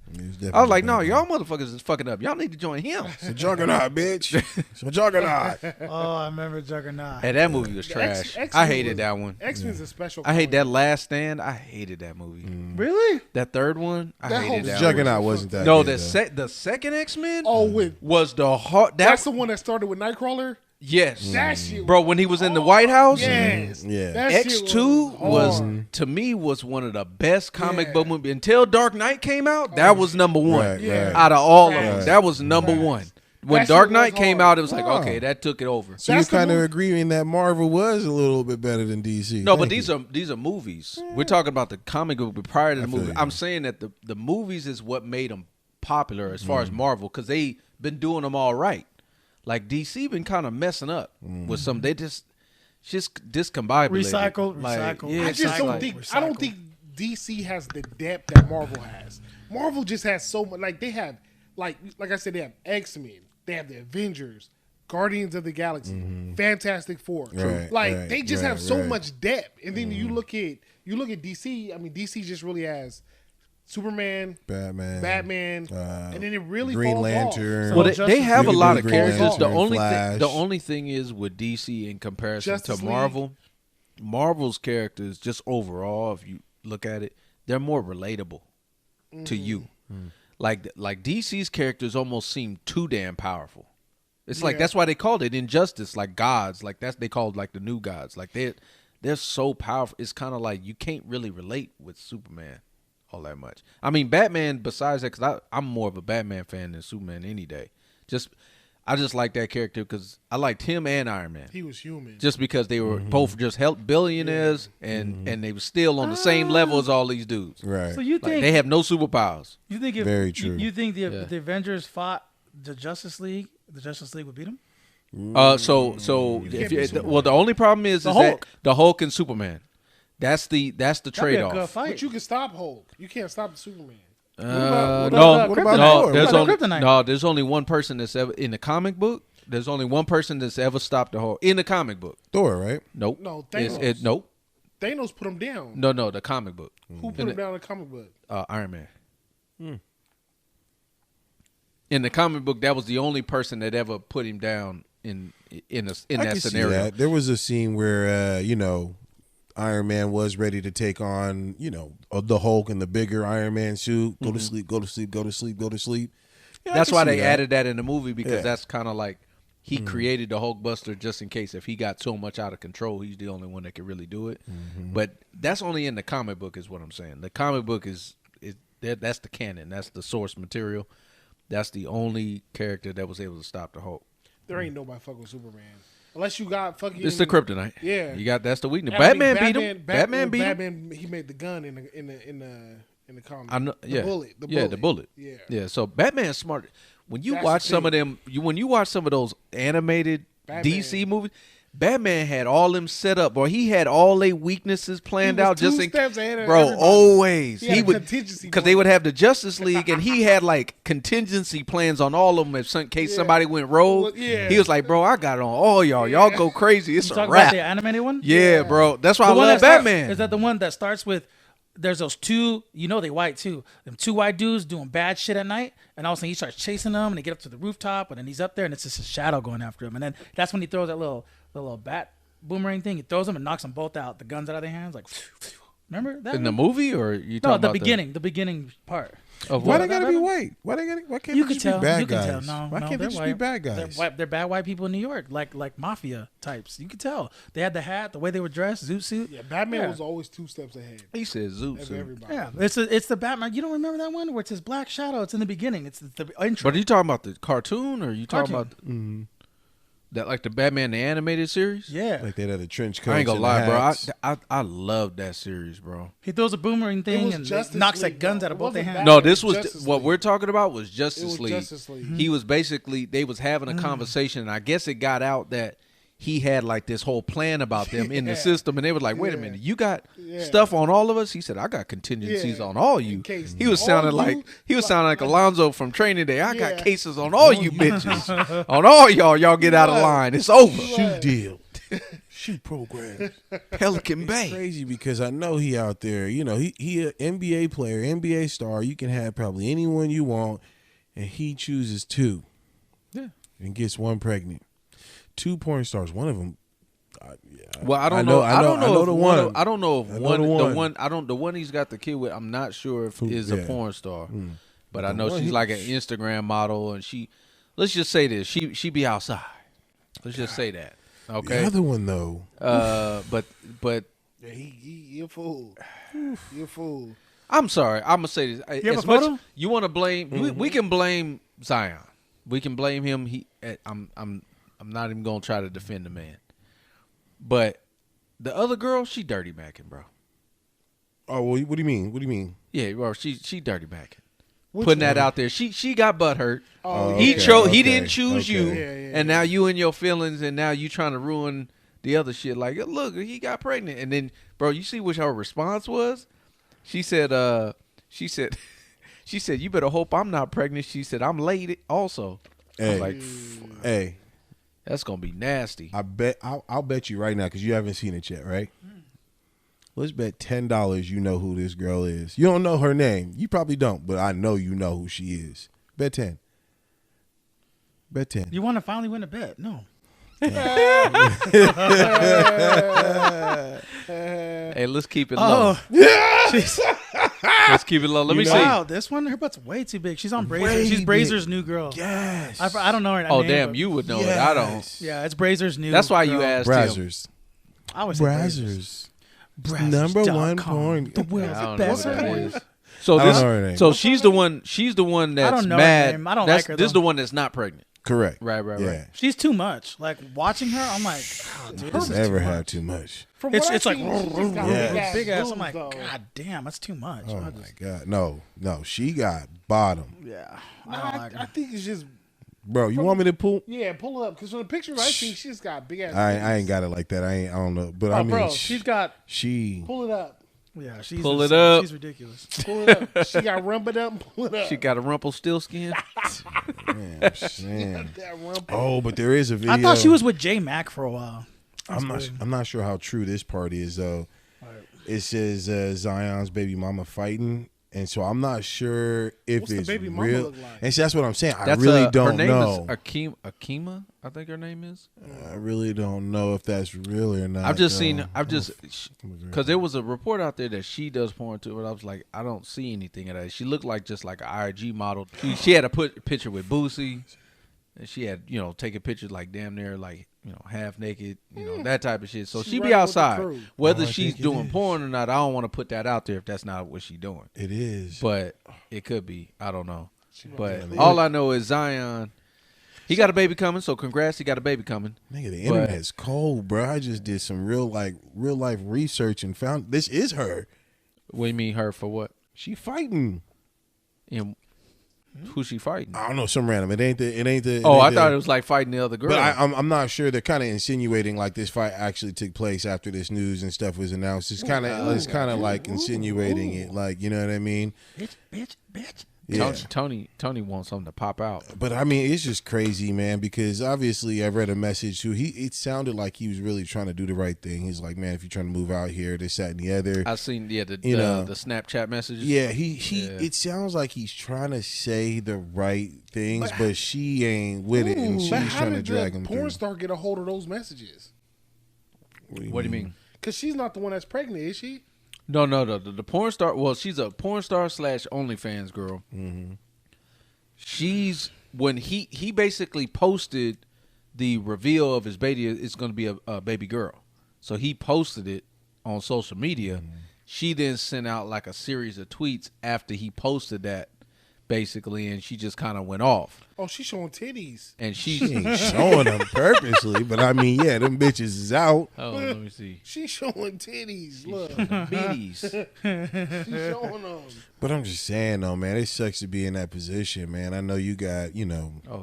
I was like, no, y'all motherfuckers is fucking up. Y'all need to join him. It's a juggernaut, bitch. It's a juggernaut. oh, I remember Juggernaut. And that movie was trash. X-Men I hated was- that one. X-Men's a special. I hate that comic. Last Stand. I hated that movie. Really? That third one, I That whole hated that Juggernaut one. wasn't that No, good, the second X-Men Oh, with was the hard. that's the one that started with Nightcrawler. Yes, That shit, bro. When he was in the White House, Yes. Yeah. That shit X2 was hard. to me was one of the best comic Yeah. book movies until Dark Knight came out. That was number one Right, Yeah. out of all of them. Right. That was number Right. one. When That Dark shit Knight was came hard. out, it was like, Wow. okay, that took it over. So That's the you're kind of movie. agreeing that Marvel was a little bit better than DC. No, but Thank these are movies. We're talking about the comic book, but prior to the feel movie, you. I'm saying that the movies is what made them popular as far as Marvel because they been doing them all right. Like DC been kind of messing up with some. They just discombobulated. Recycled. Yeah, I it's just don't like- think. I don't think DC has the depth that Marvel has. Marvel just has so much. Like they have, like I said, they have X-Men. They have the Avengers, Guardians of the Galaxy, Fantastic Four. Right, like right, they just right, have so right. much depth. And then you look at DC. I mean, DC just really has Superman, Batman, and then it really Green falls Lantern. off. Well, So they have a Justice lot League, of Green characters. The Lantern, only Flash. the only thing is with DC in comparison Justice to League. Marvel, Marvel's characters just overall, if you look at it, they're more relatable to you. Like DC's characters almost seem too damn powerful. It's like Yeah. that's why they called it Injustice, like gods. Like they called like the new gods. Like they're so powerful. It's kind of like you can't really relate with Superman all that much. I mean, Batman. Besides that, because I'm more of a Batman fan than Superman any day. I just like that character because I liked him and Iron Man. He was human. Just because they were both just billionaires and they were still on the same level as all these dudes. Right. So you Like think they have no superpowers. you think if Very true. You think Yeah. the Avengers fought the Justice League would beat them? So if be you, Superman. well, the only problem is that Hulk. the Hulk and Superman. That's the That'd be trade a good off. fight. But you can stop Hulk. You can't stop the Superman. what No, about Thor? there's What about only Kryptonite? there's only one person that's ever in the comic book. There's only one person that's ever stopped the Hulk in the comic book. Thor, right? Nope. No, It's- Thanos. nope. Thanos put him down. No, the comic book. Who put him down in the comic book? Iron Man. In the comic book, that was the only person that ever put him down in I that can see scenario. that. There was a scene where Iron Man was ready to take on the Hulk in the bigger Iron Man suit. Go to sleep. Go to sleep. Go to sleep. Go to sleep. Yeah, I That's can why see they that. added that in the movie because Yeah. that's kind of like he created the Hulkbuster just in case if he got so much out of control, he's the only one that could really do it. But that's only in the comic book, is what I'm saying. The comic book is that's the canon. That's the source material. That's the only character that was able to stop the Hulk. There ain't nobody fucking Superman unless you got fucking. It's the kryptonite. Yeah. You got that's the weakness. I mean, Batman beat him. Batman beat him. Batman, he made the gun in in the comic. I know. Yeah, bullet. The yeah, bullet. the bullet. Yeah. So Batman's smart. When you That's watch the some of thing. them, when you watch some of those animated Batman. DC movies, Batman had all them set up, or he had all their weaknesses planned was out just 2 in steps ahead of bro. everybody. Always He had a would contingency because they plan. would have the Justice League, and he had like contingency plans on all of them in case Yeah. somebody went rogue. Well, yeah. He was like, bro, I got it on all y'all. Y'all go crazy. It's You a talk wrap. about the animated one? Yeah, bro. That's why The I one love that starts- Batman. Is that the one that starts with there's those two, they white too. Them 2 white dudes doing bad shit at night, and all of a sudden he starts chasing them, and they get up to the rooftop, and then he's up there, and it's just a shadow going after him, and then that's when he throws that little bat boomerang thing. He throws them and knocks them both out, the guns out of their hands, like. Remember that? in the one? movie, or you No, talking the about beginning part. Of Why what? they gotta be white? Why can't You they can just tell. be bad You can guys? tell. No, Why no, can't they they're just white. be bad guys? They're bad white people in New York, like mafia types. You could tell. They had the hat, the way they were dressed, zoot suit. Yeah, Batman Yeah. was always 2 steps ahead He said Zeus. of everybody. Yeah, it's the Batman. You don't remember that one where it's his black shadow? It's in the beginning. It's the intro. But are you talking about the cartoon, or are you talking Cartoon. about that, like the Batman the animated series? Yeah, Like they had a trench coat. I ain't gonna lie, bro. I love that series, bro. he throws a boomerang thing was and Justice knocks League, like guns though. out of It both their wasn't hands. No, Batman, this was Justice what League. we're talking about was It Justice was League. Justice League. He was basically they was having a conversation, and I guess it got out that he had like this whole plan about them in the Yeah. system, and they were like, "Wait a Yeah. minute, you got Yeah. stuff on all of us?" He said, "I got contingencies Yeah. on all In you." case He was all sounding you- like like Alonzo from Training Day. I got Yeah. cases on all you bitches, on all y'all. Y'all get out of Right. line. It's over. Right. deal. Shoot program. Pelican It's Bay. crazy because I know he out there. He a NBA player, NBA star. You can have probably anyone you want, and he chooses 2. Yeah. And gets 1 pregnant. 2 porn stars. One of them. Well, I don't know. I don't know if the one. one. I don't know if I know one. the The one. one. I don't. The one he's got the kid with. I'm not sure if is a yeah. porn star, but I The know one she's he- like an Instagram model, and she. Let's just say this. She be outside. Let's just say that. The Okay. other one though. But Yeah, he a fool. He a fool. I'm sorry. I'm gonna say this. You have As a much photo? you want to blame, we can blame Zion. We can blame him. I'm not even gonna try to defend the man. But the other girl, she dirty macking, bro. Oh well, what do you mean? What do you mean? Yeah, bro. She dirty macking. Which Putting that one? out there. She got butt hurt. Oh, He okay. chose. He okay, didn't choose okay. you, Yeah, yeah, and now you in your feelings, and now you trying to ruin the other shit. Like, look, he got pregnant, and then, bro, you see what her response was? She said, she said, you better hope I'm not pregnant. She said, I'm late also. Hey, I'm like, hey, that's gonna be nasty. I'll bet you right now because you haven't seen it yet, right? Let's bet $10 you know who this girl is. You don't know her name. You probably don't, but I know you know who she is. Bet 10. Bet 10. You want to finally win a bet? No. Hey, let's keep it low. Oh, Let's keep it low. Let me see. wow, this one, her butt's way too big. She's on Brazier. Way She's big. Brazier's new girl. Yes. I don't know her name. Oh damn, but- you would know it. I don't. Yeah, it's Brazier's new. That's why you girl. asked him. Brazzers. I always say Brazzers. Brazzers. Number one Brazzers.com. porn. The world's I don't know best what that porn. is. So I don't this, know her name. so she's the one. She's the one that's don't know her mad. name. I don't That's- like her, This is though. the one that's not pregnant. Correct. Right. Yeah. She's too much. Like watching her, I'm like, oh, dude, this is Never too have much. too much. From It's what it's I've like seen, she just got Yeah. big ass. boobs, I'm like, though. God damn, that's too much. Oh I my just- God. No. She got bottom. yeah, Nah, I don't like I her. think it's just Bro, you want me to pull? pull it up because from the pictures I see, she's just got big ass. I ain't got it like that. I don't know. But Oh, I mean, bro, She's got she. Pull it up. yeah. She's Pull it insane. up. She's ridiculous. Pull it up. She got rumbled up. Pull it up. She got a Rumpelstiltskin. Man. that rumble. Oh, but there is a video. I thought she was with J Mac for a while. I'm not sure how true this part is though. It says Zion's baby mama fighting, and so I'm not sure if What's the it's baby mama real. look like? And see, that's what I'm saying. I That's really her don't name know. is Akima. I think her name is. I really don't know if that's real or not. I've just though. seen. I've just I'm a because there was a report out there that she does porn too, but I was like, I don't see anything of that. She looked like just like an IG model. She had a picture with Boosie, and she had taking pictures like damn near like half naked, that type of shit. So She she be running with the outside. crew. Whether Oh, I she's think it doing is. porn or not, I don't want to put that out there if that's not what she's doing. It is. But it could be. I don't know. But running. all I know is Zion. He got a baby coming, so congrats. He got a baby coming. Nigga, the But- internet's cold, bro. I just did some real life research and found this is her. What do you mean her for what? She fighting. And who's she fighting? I don't know, some random. It ain't the. Oh, I thought it was like fighting the other girl. But I'm not sure. They're kind of insinuating like this fight actually took place after this news and stuff was announced. It's kind of like insinuating it, like, you know what I mean? Bitch. Yeah. Tony wants something to pop out. But I mean, it's just crazy, man, because obviously I read a message too. It sounded like he was really trying to do the right thing. He's like, man, if you're trying to move out here, this, that, and the other. I seen the Snapchat messages. Yeah, it sounds like he's trying to say the right things, but she ain't with it, and she's trying to drag him through. Porn star get a hold of those messages? What do you mean? Because she's not the one that's pregnant, is she? No. The porn star. Well, she's a porn star / OnlyFans girl. Mm-hmm. She's when he basically posted the reveal of his baby. It's going to be a baby girl. So he posted it on social media. Mm-hmm. She then sent out like a series of tweets after he posted that, basically, and she just kind of went off. Oh, she's showing titties. And she ain't showing them purposely, but I mean, yeah, them bitches is out. Oh, let me see. She's showing titties. Look, bitties. She's showing them. But I'm just saying, though, man, it sucks to be in that position, man. I know you got,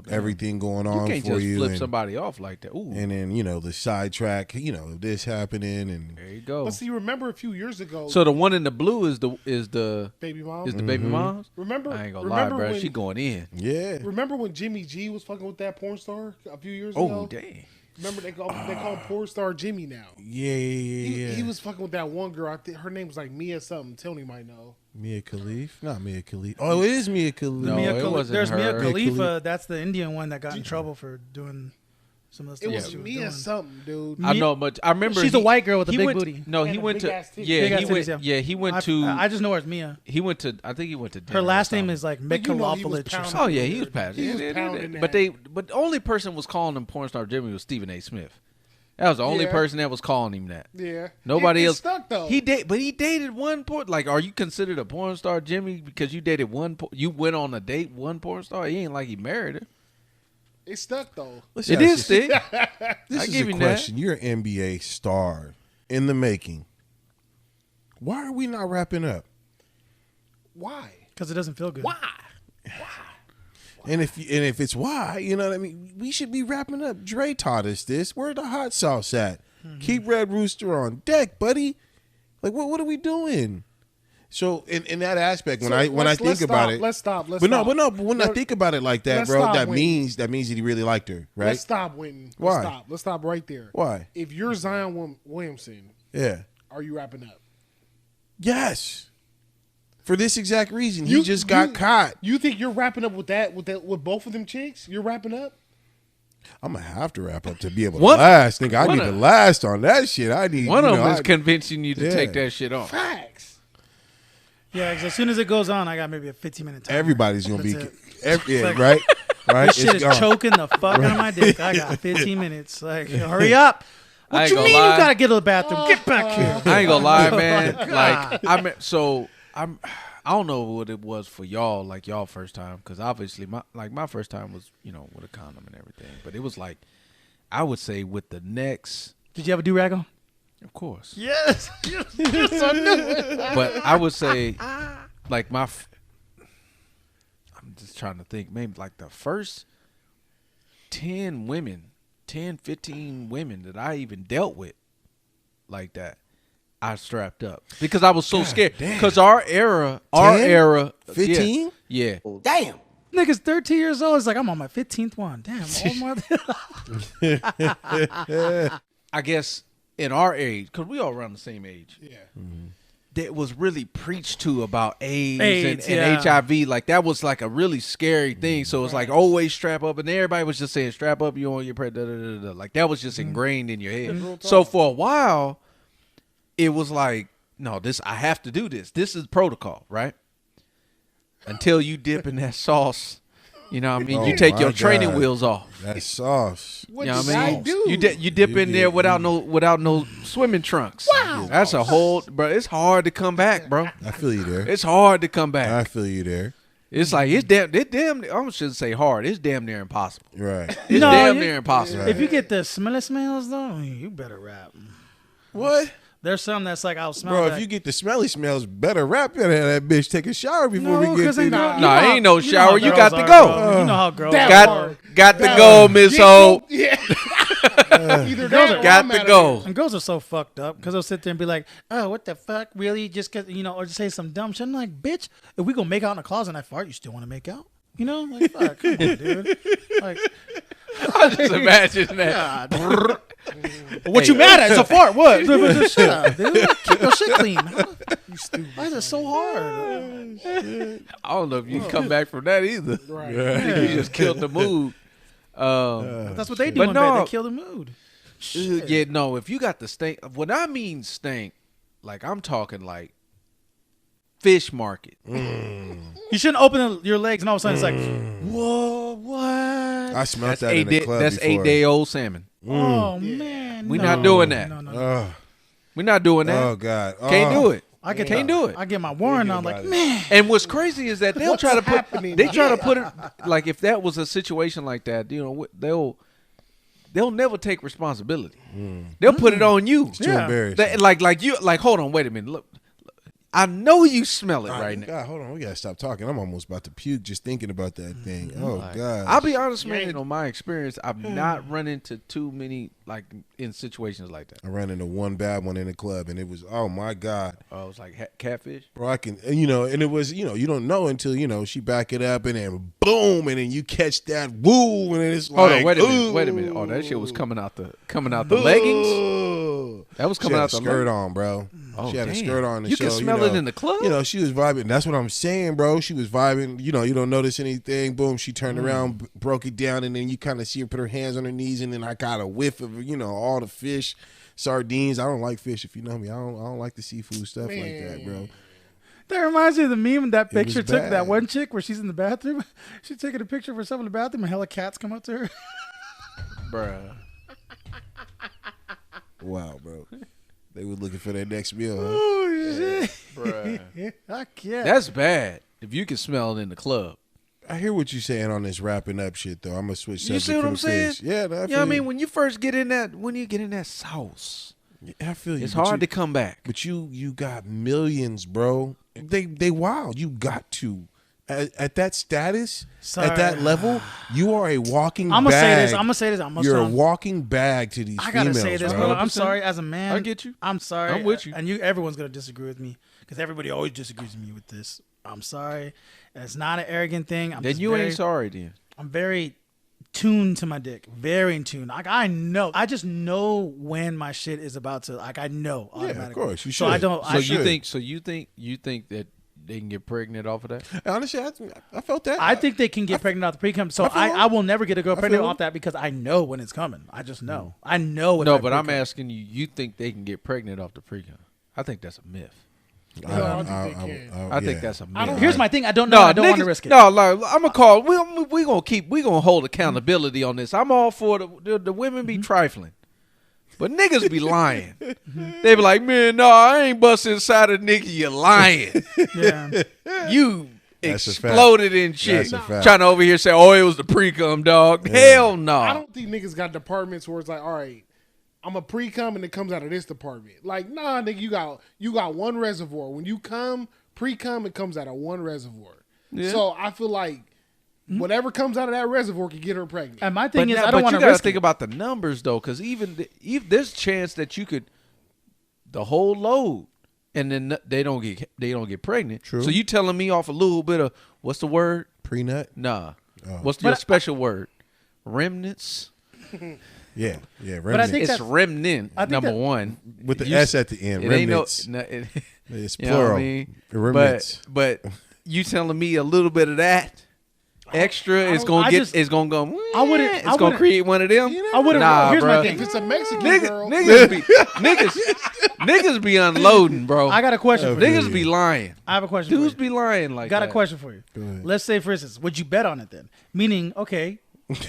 everything going on for you. You can't just flip somebody off like that. Ooh. And then, the sidetrack, this happening, and there you go. But see, remember a few years ago. So the one in the blue is the baby mom. Is the baby mom's? Remember? I ain't gonna lie, bro. She going in. Yeah. Remember when Jimmy G was fucking with that porn star a few years Oh, ago? damn. Remember they call him porn star Jimmy now. Yeah. He was fucking with that one girl. I think her name was like Mia something. Tony might know. Mia Khalif? Not Mia Khalif. Oh, it is Mia Khalif. No, it wasn't There's her. Mia Khalifa. That's the Indian one that got in trouble for doing some of the stuff. It was she was Mia doing. something, dude. I know, but I remember she's a white girl with a big booty. No, And he a went to big-ass titty. yeah, Big-ass he went titties, yeah, he went to I just know her as Mia. he went to I think he went to dinner Her last or name something. is like But you know he was Mikhailovich or pounding- something. Oh yeah, he was passing. He was pounding But that. but the only person was calling him porn star Jimmy was Stephen A. Smith. That was the only Yeah. person that was calling him that. Yeah. Nobody It else. stuck though. But he dated one porn. Like, are you considered a porn star, Jimmy, because you dated one? You went on a date one porn star. He ain't like he married her. It stuck though. It is stick. This I is give a you question. You're an NBA star in the making. Why are we not wrapping up? Why? Because it doesn't feel good. Why? And if it's why, you know what I mean? We should be wrapping up. Dre taught us this. Where the hot sauce at? Mm-hmm. Keep Red Rooster on deck, buddy. Like, what are we doing? So in that aspect, when I think about it, let's stop. But when I think about it like that, bro, that means that he really liked her, right? Let's stop, Winton. Why? Let's stop right there. Why? If you're Zion Williamson, Yeah. are you wrapping up? Yes. For this exact reason, he just got caught. You think you're wrapping up with both of them chicks? You're wrapping up? I'm gonna have to wrap up to be able to last. I need to last on that shit. I need one of them is convincing you to take that shit off. Facts. Yeah, 'cause as soon as it goes on, I got maybe a 15-minute time. Everybody's gonna be, like, right? Right? This shit is choking the fuck out of my dick. I got 15 minutes. Like, hurry up. What you mean you gotta get to the bathroom? Get back here. I ain't gonna lie, man. Like I don't know what it was for y'all, like y'all first time, because obviously my first time was with a condom and everything, but it was like I would say with the next. Did you have a do-rag on? Of course. Yes. Yes, I knew it. But I would say like I'm just trying to think, maybe like the first 10, 15 women that I even dealt with like that, I strapped up because I was so scared. Because our era, 15? Yeah. Damn. Nigga's 13 years old. It's like, I'm on my 15th one. Damn. I guess in our age, because we all around the same age. Yeah. Mm-hmm. That was really preached to about AIDS and HIV. Like that was like a really scary thing. So it's like always strap up, and everybody was just saying strap up. You on your pregnant. Like that was just ingrained in your head. So for a while, it was like, no, I have to do this. This is protocol, right? Until you dip in that sauce. You know what I mean? You take your training wheels off. That sauce. What you know did what I mean? I do? You dip in there without no swimming trunks. Wow. That's a whole, bro. It's hard to come back, bro. I feel you there. It's hard to come back. I feel you there. It's like it's damn. I shouldn't say hard. It's damn near impossible. Right. It's damn near impossible. If you get the smells though, you better rap. What? There's some that's like I'll smell Bro, that. if you get the smelly smells, better rap it and have that bitch take a shower before No, we get 'cause to they the. don't- Nah, how- ain't no you know how shower. You girls got to are, go. bro. You know how girls That are. part. Got to go, Miss Ho. Yeah. Either that or Got I'm to outta go. And girls are so fucked up because they'll sit there and be like, "Oh, what the fuck, really?" Just cause or just say some dumb shit. I'm like, "Bitch, if we gonna make out in the closet and I fart, you still want to make out?" Like, fuck, come on, dude. Like, I just imagine that. what you mad at? It's a fart. What? Just shut up, dude. Keep your shit clean. You stupid. Why is it so hard? I don't know if you can come back from that either. Right. You just killed the mood. That's what they do But in bed. no. They kill the mood. Yeah, no. If you got the stink, when I mean stink, like I'm talking like fish market. You shouldn't open your legs and all of a sudden it's like, whoa, what? I smelled That's that in the club That's before. 8-day-old salmon. Oh man, We no. not doing that. No. We're not doing that. Oh God, Can't do it. I get Can't do it. I get my warrant on. Like, man, And what's crazy is that they'll What's try to put happening? they try to put it like if that was a situation like that, they'll never take responsibility. They'll put it on you. Too Yeah. embarrassing. Like hold on, wait a minute. Look, I know you smell it right now. God, hold on, we gotta stop talking. I'm almost about to puke just thinking about that thing. Oh God, I'll be honest, man. On my experience, I've not run into too many like in situations like that. I ran into one bad one in the club, and it was oh my God. It was like catfish. Bro, I can, and it was, you don't know until, she back it up and then boom, and then you catch that woo, and then it's Hold like, on, wait a ooh. minute. Oh, that shit was coming out the leggings. Ooh. That was She coming had out a the skirt leggings. on, bro. Oh, She had a damn. skirt on. And You can smell it in the club? She was vibing. That's what I'm saying, bro. She was vibing. You don't notice anything. Boom, she turned around, broke it down, and then you kind of see her put her hands on her knees, and then I got a whiff of, all the fish, sardines. I don't like fish, if you know me. I don't like the seafood stuff like that, bro. that reminds me of the meme and that It was picture took bad. that one chick where she's in the bathroom. She's taking a picture of herself in the bathroom and hella cats come up to her. Bruh. Wow, bro. They were looking for their next meal, huh? Oh shit! Bruh. I can't. That's bad. If you can smell it in the club. I hear what you're saying on this wrapping up shit, though. I'm gonna switch You subject see what from I'm saying? fish. Yeah, no, I You feel know what I mean? When you first get in that, sauce, I feel you. it's but hard to come back. But you got millions, bro. They wild. You got to. At that status, Sorry. at that level, you are a walking I'm bag. gonna say this. I'm gonna You're a say walking bag to these I gotta females, say this, bro. bro. I'm 100%. sorry, as a man. I get you. I'm sorry. I'm with you. And everyone's gonna disagree with me because everybody always disagrees with me with this. I'm sorry. And it's not an arrogant thing. Then you ain't sorry then. I'm very tuned to my dick. Very in tune. Like I know. I just know when my shit is about to. Like I know Yeah, automatically. of course. You So should. I don't. So I you should. think that they can get pregnant off of that? Honestly, I felt that. I think they can get pregnant off the pre-cum. So I feel I will never get a girl I pregnant feel off that because I know when it's coming. I just know. I know. When No, that but I'm pre-cum- asking you. You think they can get pregnant off the pre-cum? I think that's a myth. No, I don't think they can. I think that's a myth. Here's my thing. I don't know. I don't want to niggas- risk it. No, like, I'm gonna call. We gonna hold accountability on this. I'm all for the women be trifling, but niggas be lying. They be like, man, no, I ain't busting inside a nigga. You lying. Yeah. You That's a fact. exploded in shit. That's a fact. Trying to over here say, oh, it was the pre-cum, dog. Hell no. I don't think niggas got departments where it's like, all right, I'm a pre-cum and it comes out of this department. Like, nah, nigga, you got one reservoir. When you come, pre-cum, it comes out of one reservoir. Yeah. So I feel like whatever comes out of that reservoir can get her pregnant. And my thing is, now- I don't want you to gotta risk think it. about the numbers though, because even there's a chance that you could the whole load, and then they don't get pregnant. True. So you telling me off a little bit of what's the word? Pre-nut. Nah. Oh. What's your But special word? Remnants. Yeah. But I think It's that's- remnant. I think Number that- one with the You S at the end. It ain't no. Remnants. It's You know what plural. I mean? Remnants. But you telling me a little bit of that extra is gonna I get just- it's gonna go. I wouldn't- It's I gonna wouldn't- create one of them. I wouldn't. Nah, Here's bro. my thing. If it's a Mexican girl, Niggas be unloading, bro. I got a question for you. Niggas be lying. I have a question. Dudes for you. be lying like Got that. a question for you. Go ahead. Let's say, for instance, would you bet on it then? Meaning, okay,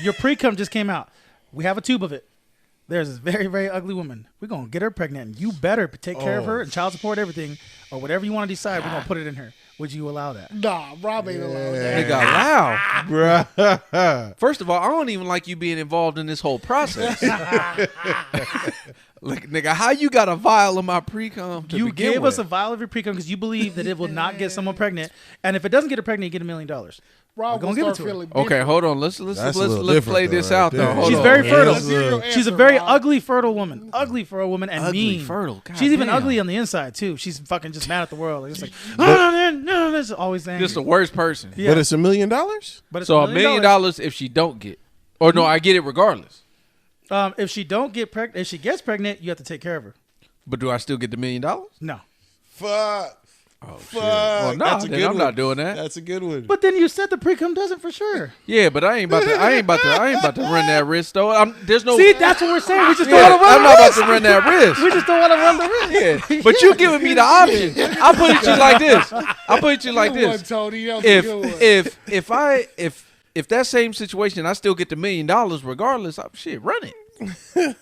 your pre-cum just came out. We have a tube of it. there's this very, very ugly woman. We're going to get her pregnant, and you better take care of her and child support everything, or whatever you want to decide, we're going to put it in her. Would you allow that? Nah, Rob ain't allowed that. Nigga, allow. Bruh. First of all, I don't even like you being involved in this whole process. Like, nigga, how you got a vial of my pre-cum to You begin gave with? us a vial of your pre-cum because you believe that it will not get someone pregnant, and if it doesn't get her pregnant, you get $1 million. Rob We're will gonna give it start to her. feeling Okay, different. hold on. Let's That's a little play different, this though, out right though. there. Hold She's on. very fertile. Let's hear your She's a answer, very Rob. ugly, fertile woman. Ugly for a woman and Ugly, mean. fertile. God She's even damn. ugly on the inside too. She's fucking just mad at the world. Like, it's like, it's always angry. Just the worst person. Yeah. But it's $1 million? But it's So $1 million if she don't get, or no, I get it regardless. If she don't get pregnant, if she gets pregnant, you have to take care of her. But do I still get the $1 million? No. Fuck. Oh Fuck. shit. Well, no, That's a then good I'm one. not doing that. That's a good one. But then you said the pre-cum doesn't for sure. Yeah, but I ain't about to run that risk though. There's no. See, that's what we're saying. We just Yeah, don't want to run I'm the not about risk. to run that risk. We just don't want to run the risk. Yeah, but you giving me the option. I put it to you like this. I put it to you like Good one, this. Tony. That was a good one. If that same situation, I still get the $1 million regardless. Shit, run it.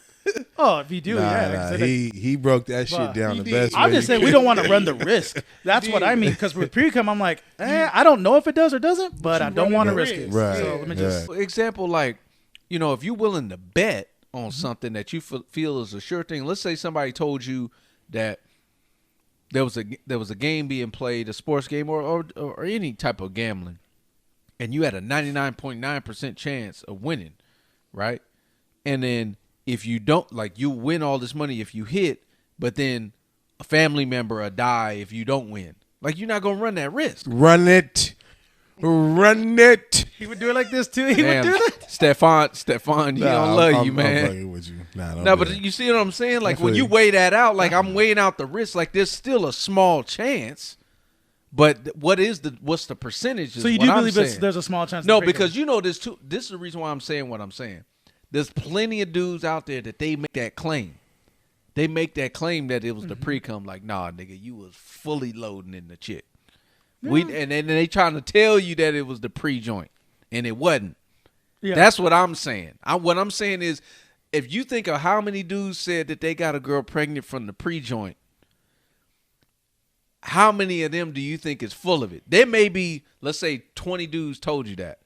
Oh, if you do, yeah. Nah, like, he broke that shit But down he the did. best way. I'm just saying we don't want to run the risk. That's what I mean. Because with pre-cum, I'm like, I don't know if it does or doesn't, but I don't running want to the risk risk. it. Right. So let me just. Example, like, if you're willing to bet on something that you feel is a sure thing. Let's say somebody told you that there was a game being played, a sports game or any type of gambling, and you had a 99.9% chance of winning, right? And then if you don't, like, you win all this money if you hit, but then a family member will die if you don't win. Like, you're not gonna run that risk. Run it. Run it. He would do it like this too. He Damn, would do that. Stefan, he don't love you, I'm man. fucking with you. Nah, don't No, do but that. you see what I'm saying? Like, I feel when you you. weigh that out, like, I'm weighing out the risk. Like, there's still a small chance, but what's the percentage? Is So you what do I'm believe saying. there's a small chance? No, of pre-cum. because this is the reason why I'm saying what I'm saying. There's plenty of dudes out there that they make that claim. They make that claim that it was the pre-cum. Like, nah, nigga, you was fully loading in the chick. And then they trying to tell you that it was the pre-joint, and it wasn't. Yeah. That's what I'm saying. What I'm saying is, if you think of how many dudes said that they got a girl pregnant from the pre-joint, how many of them do you think is full of it? There may be, let's say, 20 dudes told you that.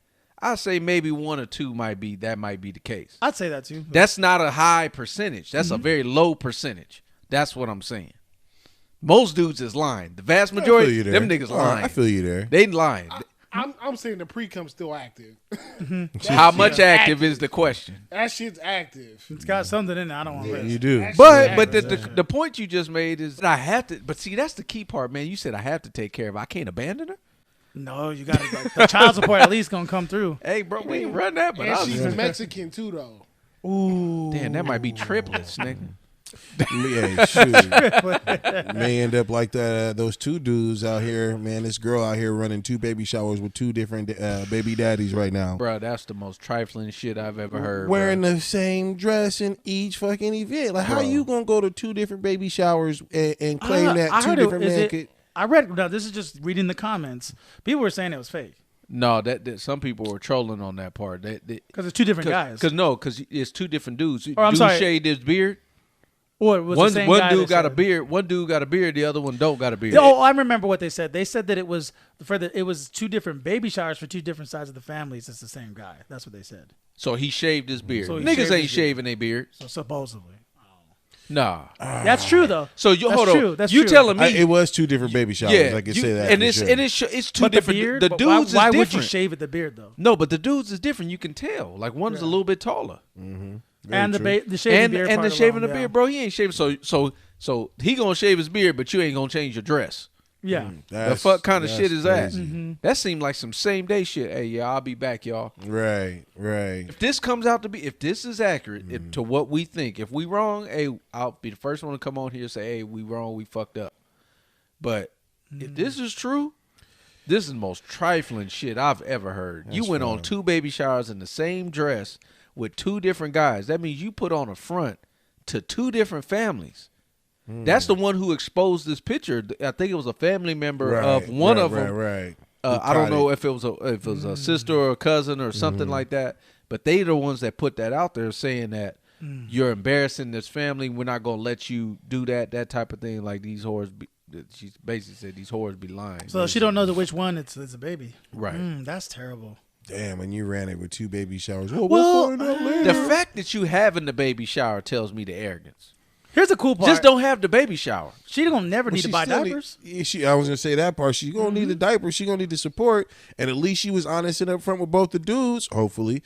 I say maybe 1 or 2 might be the case. I'd say that too. That's not a high percentage. That's a very low percentage. That's what I'm saying. Most dudes is lying. The vast I feel majority, you there. them niggas lying. I feel you there. They lying. I'm saying the pre-cum's still active. How much active is the question? That shit's active. It's got something in it. I don't want to risk. You do. That But shit's the point you just made is that I have to. But see, that's the key part, man. You said I have to take care of her. I can't abandon her. No, you got to. The child support at least gonna come through. Hey, bro, we ain't run that. But And I she's was, Mexican too, though. Ooh. damn, that might be triplets, nigga. Yeah, shoot. May end up like that. Those 2 dudes out here, man. This girl out here running 2 baby showers with 2 different baby daddies right now. Bro, that's the most trifling shit I've ever heard. Wearing bro. the same dress in each fucking event. Like, how Bro. you gonna go to 2 different baby showers and claim that I 2 heard different is men it- could? I read. No, this is just reading the comments. People were saying it was fake No, that some people were trolling on that part. because it's 2 different guys. Because it's 2 different dudes. Or, I'm dude sorry. shaved his beard. Or it was One the same one guy dude that got a said- beard. One dude got a beard. The other one don't got a beard. Oh, I remember what they said. They said that it was it was 2 different baby showers for 2 different sides of the families. It's the same guy. That's what they said. So he shaved his beard. So he Niggas shaved ain't his shaving their beard. So supposedly, Nah. that's true though. So you That's hold true. on. That's you true. telling me It was 2 different baby showers. yeah, I can you- say that. and for it's sure. and it's 2 But different. the beard. The but dudes why is would you different. shave at the beard though? No, but the dudes is different. You can tell. Like one's a little bit taller. And the shaving And beard and part the shaving alone, the beard, bro. He ain't shaving. So he gonna shave his beard, but you ain't gonna change your dress. Yeah. The fuck kind of that's shit is that? crazy. That seemed like some same day shit. Hey, yeah, I'll be back, y'all. Right. If this comes out to be, if this is accurate to what we think, if we wrong, hey, I'll be the first one to come on here and say, hey, we wrong, we fucked up. But if this is true, this is the most trifling shit I've ever heard. You went on 2 baby showers in the same dress with 2 different guys. That means you put on a front to 2 different families. That's the one who exposed this picture. I think it was a family member of one of them. Right. I don't know if it was a sister or a cousin or something like that, but they the ones that put that out there saying that you're embarrassing this family. We're not gonna let you do that type of thing. Like these whores, she basically said these whores be lying. So she don't know which one it's a baby. Right. That's terrible. Damn, and you ran it with 2 baby showers. Well, we'll find out later. The fact that you having the baby shower tells me the arrogance. Here's the cool part. Just don't have the baby shower. She don't never need to buy diapers. I was gonna say that part. She's gonna need a diaper. She's gonna need the support, and at least she was honest and upfront with both the dudes. Hopefully,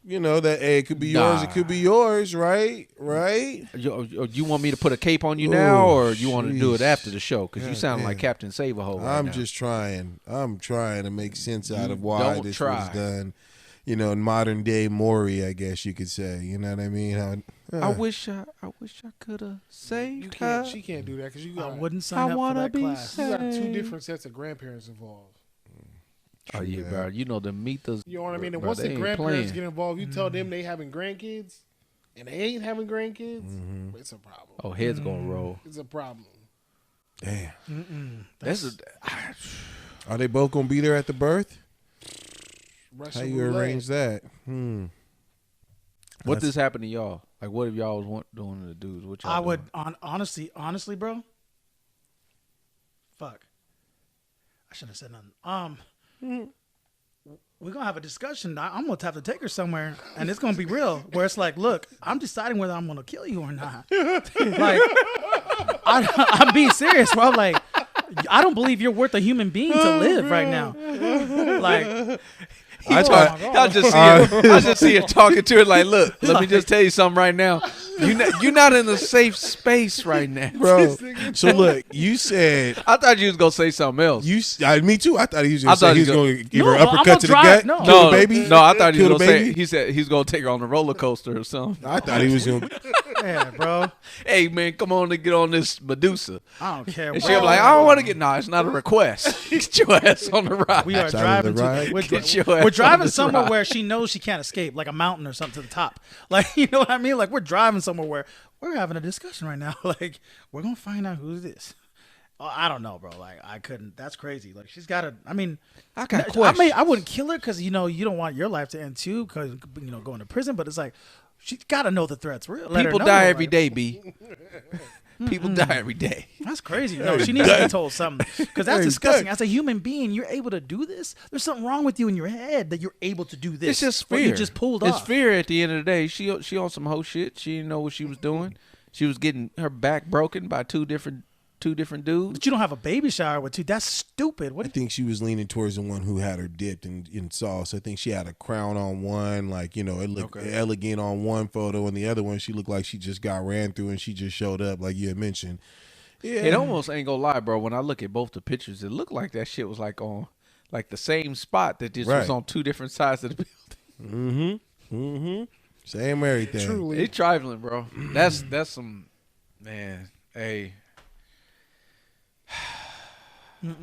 that hey, it could be yours. It could be yours. Right. You want me to put a cape on you now, or you want to do it after the show? Because you sound like Captain Save-A-Ho right I'm now. just trying. I'm trying to make sense out of why this was done. Modern day Maury, I guess you could say. You know what I mean? I wish I could have saved her. She can't do that because you got. I wouldn't sign up for that class. You got 2 different sets of grandparents involved. Oh yeah, bro. You know the meethas. You know what I mean? And once the grandparents get involved, you tell them they having grandkids, and they ain't having grandkids. It's a problem. Oh, heads gonna roll. It's a problem. Damn. Are they both gonna be there at the birth? Russian How you roulette. arrange that? What this happened to y'all? Like, what if y'all was doing to the dudes? What y'all I would doing? honestly, bro. Fuck. I shouldn't have said nothing. We're gonna have a discussion. I'm gonna have to take her somewhere, and it's gonna be real. Where it's like, look, I'm deciding whether I'm gonna kill you or not. Like, I'm being serious, bro. Like, I don't believe you're worth a human being to live right now. Like. I just see her talking to her like, look, let me just tell you something right now. You're not in a safe space right now, bro. So look, you said I thought you was gonna say something else. Me too. I thought he was gonna give her an uppercut uppercut to the gut. No, kill the baby. No, I thought he was Kill the gonna say. baby? He said he's gonna take her on a roller coaster or something. I thought he was gonna. Yeah, bro. Hey man, come on and get on this Medusa. I don't care. And bro. she'll be like, I don't want to get. No, it's not a request. Get your ass on the ride. We are Side driving of the ride. we're driving somewhere where she knows she can't escape, like a mountain or something to the top. Like, you know what I mean? Like, we're driving somewhere where we're having a discussion right now. Like, we're gonna find out who's this. I don't know, bro. Like, I couldn't. That's crazy. Like, she's got to. I mean, I got questions. I wouldn't kill her because you don't want your life to end too, because going to prison. But it's like she's got to know the threats. People die every day, B. People die every day. That's crazy. No, she needs to be told something because that's disgusting. As a human being, you're able to do this. There's something wrong with you in your head that you're able to do this. It's just What fear. you just pulled off. It's fear at the end of the day. She on some whole shit. She didn't know what she was doing. She was getting her back broken by two different dudes. But you don't have a baby shower with 2. That's stupid. I think she was leaning towards the one who had her dipped in sauce. I think she had a crown on one, like, it looked elegant on one photo, and the other one she looked like she just got ran through and she just showed up, like you had mentioned. Yeah. It almost ain't gonna lie, bro. When I look at both the pictures, it looked like that shit was like on like the same spot that just was on 2 different sides of the building. Same everything. Truly. It's trifling, bro. That's some man. Hey.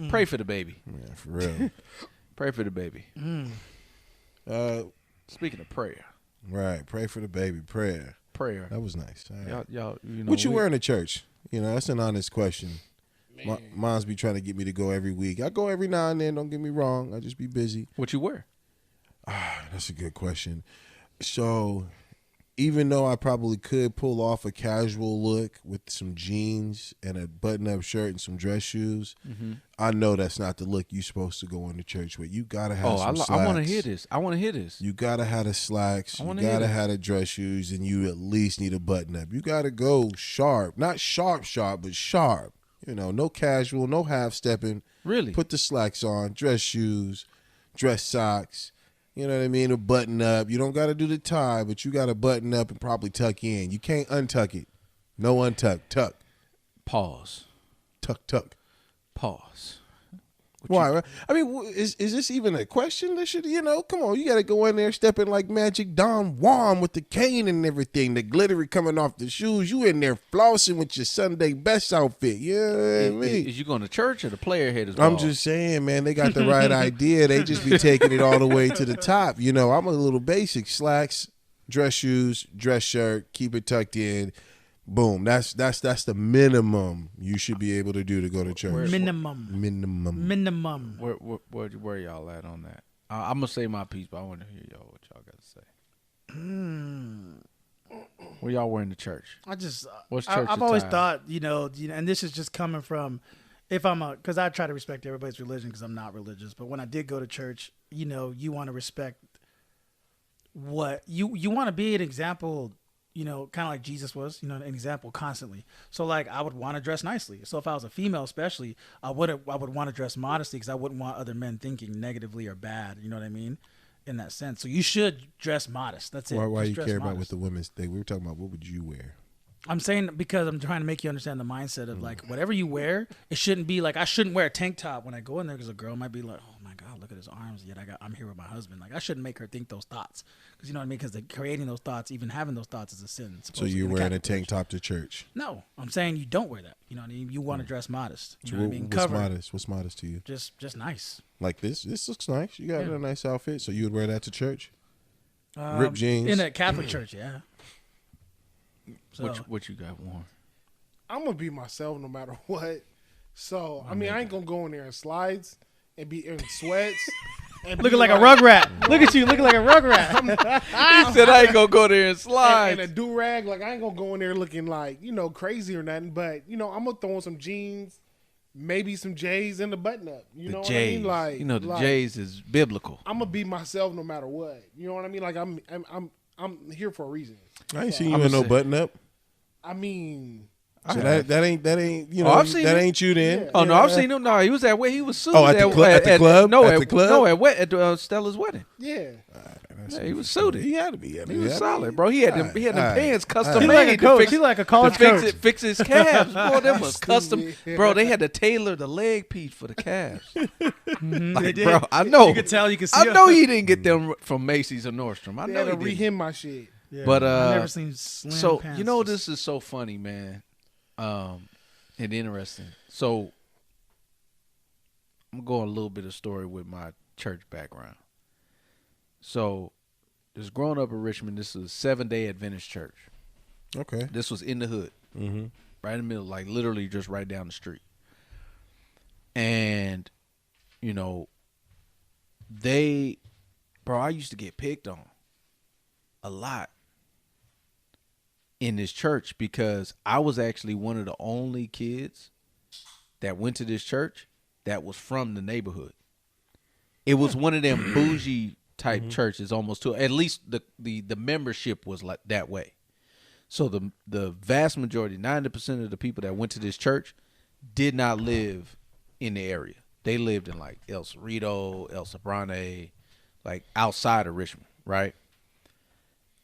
Pray for the baby. Yeah, for real. Pray for the baby. Speaking of prayer. Right. Pray for the baby. Prayer. That was nice. Y'all, what you wearing to church? That's an honest question. Moms be trying to get me to go every week. I go every now and then. Don't get me wrong. I just be busy. What you wear? That's a good question. So, even though I probably could pull off a casual look with some jeans and a button-up shirt and some dress shoes, I know that's not the look you're supposed to go into church with. You gotta have some slacks. I want to hear this. You gotta have the slacks. You gotta have the dress shoes, and you at least need a button-up. You gotta go sharp, not sharp, but sharp. No casual, no half-stepping. Really? Put the slacks on, dress shoes, dress socks. You know what I mean? A button up. You don't got to do the tie, but you got to button up and probably tuck in. You can't untuck it. No untuck. Tuck. Pause. Tuck. Pause. Why? I mean, is this even a question? That should, come on. You got to go in there stepping like Magic Don Juan with the cane and everything, the glittery coming off the shoes. You in there flossing with your Sunday best outfit. You know what I mean? Is you going to church or the player head is bald? I'm just saying, man, they got the right idea. They just be taking it all the way to the top. I'm a little basic. Slacks, dress shoes, dress shirt, keep it tucked in. Boom. That's the minimum you should be able to do to go to church. Minimum. Where y'all at on that? I'm gonna say my piece, but I want to hear y'all what y'all got to say. What y'all wearing to church? What's church I've always attire? thought, and this is just coming from, because I try to respect everybody's religion because I'm not religious. But when I did go to church, you want to respect what you want to be an example, kind of like Jesus was, an example constantly. So like I would want to dress nicely. So if I was a female, especially, I would want to dress modestly because I wouldn't want other men thinking negatively or bad. You know what I mean? In that sense. So you should dress modest. That's it. Why Just you dress care about modest. with the women's thing? We were talking about what would you wear? I'm saying because I'm trying to make you understand the mindset of like whatever you wear, it shouldn't be like I shouldn't wear a tank top when I go in there because a girl might be like, oh my God, look at his arms. Yet I'm here with my husband. Like I shouldn't make her think those thoughts because you know what I mean. Because creating those thoughts, even having those thoughts, is a sin. So you're wearing a tank top to church? No, I'm saying you don't wear that. You know what I mean. You want to dress modest. You know what I mean. What's Cover. modest? What's modest to you? Just nice. Like this? This looks nice. You got a nice outfit. So you would wear that to church? Ripped jeans in a Catholic church, yeah. So, What you got worn? I'm gonna be myself no matter what. So I mean, I ain't gonna go in there in slides and be in sweats. And looking be like a rugrat. Look at you, looking like a rugrat. He said I ain't gonna go there and slide. and a do rag. Like I ain't gonna go in there looking like crazy or nothing. But I'm gonna throw on some jeans, maybe some J's and the button up. You know what I mean? Like the J's is biblical. I'm gonna be myself no matter what. You know what I mean? Like I'm here for a reason. I ain't seen you in no button up. I mean, So that ain't I've seen that him. ain't you then. Yeah. Oh no, I've seen him. No, he was at where he was suited. Oh, at the club? No, At the club? at Stella's wedding. yeah. Yeah, he was suited. He had to be. He was solid, bro. He had them pants custom He made. like a coach. fix- He like a to college coach. fix his calves. Boy, them was custom. Stupid. Bro, they had to tailor the leg piece for the calves. They did. Bro, I know. You could tell. You could see. I know he didn't get them from Macy's or Nordstrom. I They know had to he didn't. rehem my shit. Yeah, But, I've never seen slim So pants. this is so funny, man, and interesting. So I'm going a little bit of story with my church background. So just growing up in Richmond, this is a 7-day Adventist church. Okay. This was in the hood, right in the middle, like literally just right down the street. And I used to get picked on a lot in this church because I was actually one of the only kids that went to this church that was from the neighborhood. It was one of them bougie type churches, almost to at least the membership was like that way. So the vast majority, 90% of the people that went to this church did not live in the area. They lived in like El Cerrito, El Sobrante, like outside of Richmond, right?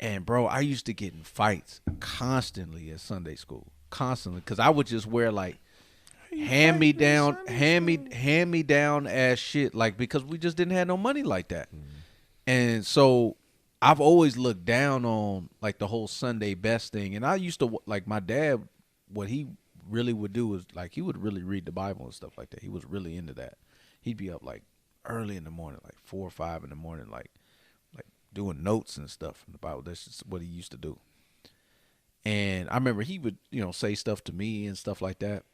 And bro, I used to get in fights constantly at Sunday school, constantly, because I would just wear like hand me down ass shit, like because we just didn't have no money like that. And so I've always looked down on like the whole Sunday best thing. And I used to like my dad, what he really would do is like he would really read the Bible and stuff like that. He was really into that. He'd be up like early in the morning, like 4 or 5 in the morning, like doing notes and stuff from the Bible. That's just what he used to do. And I remember he would, say stuff to me and stuff like that.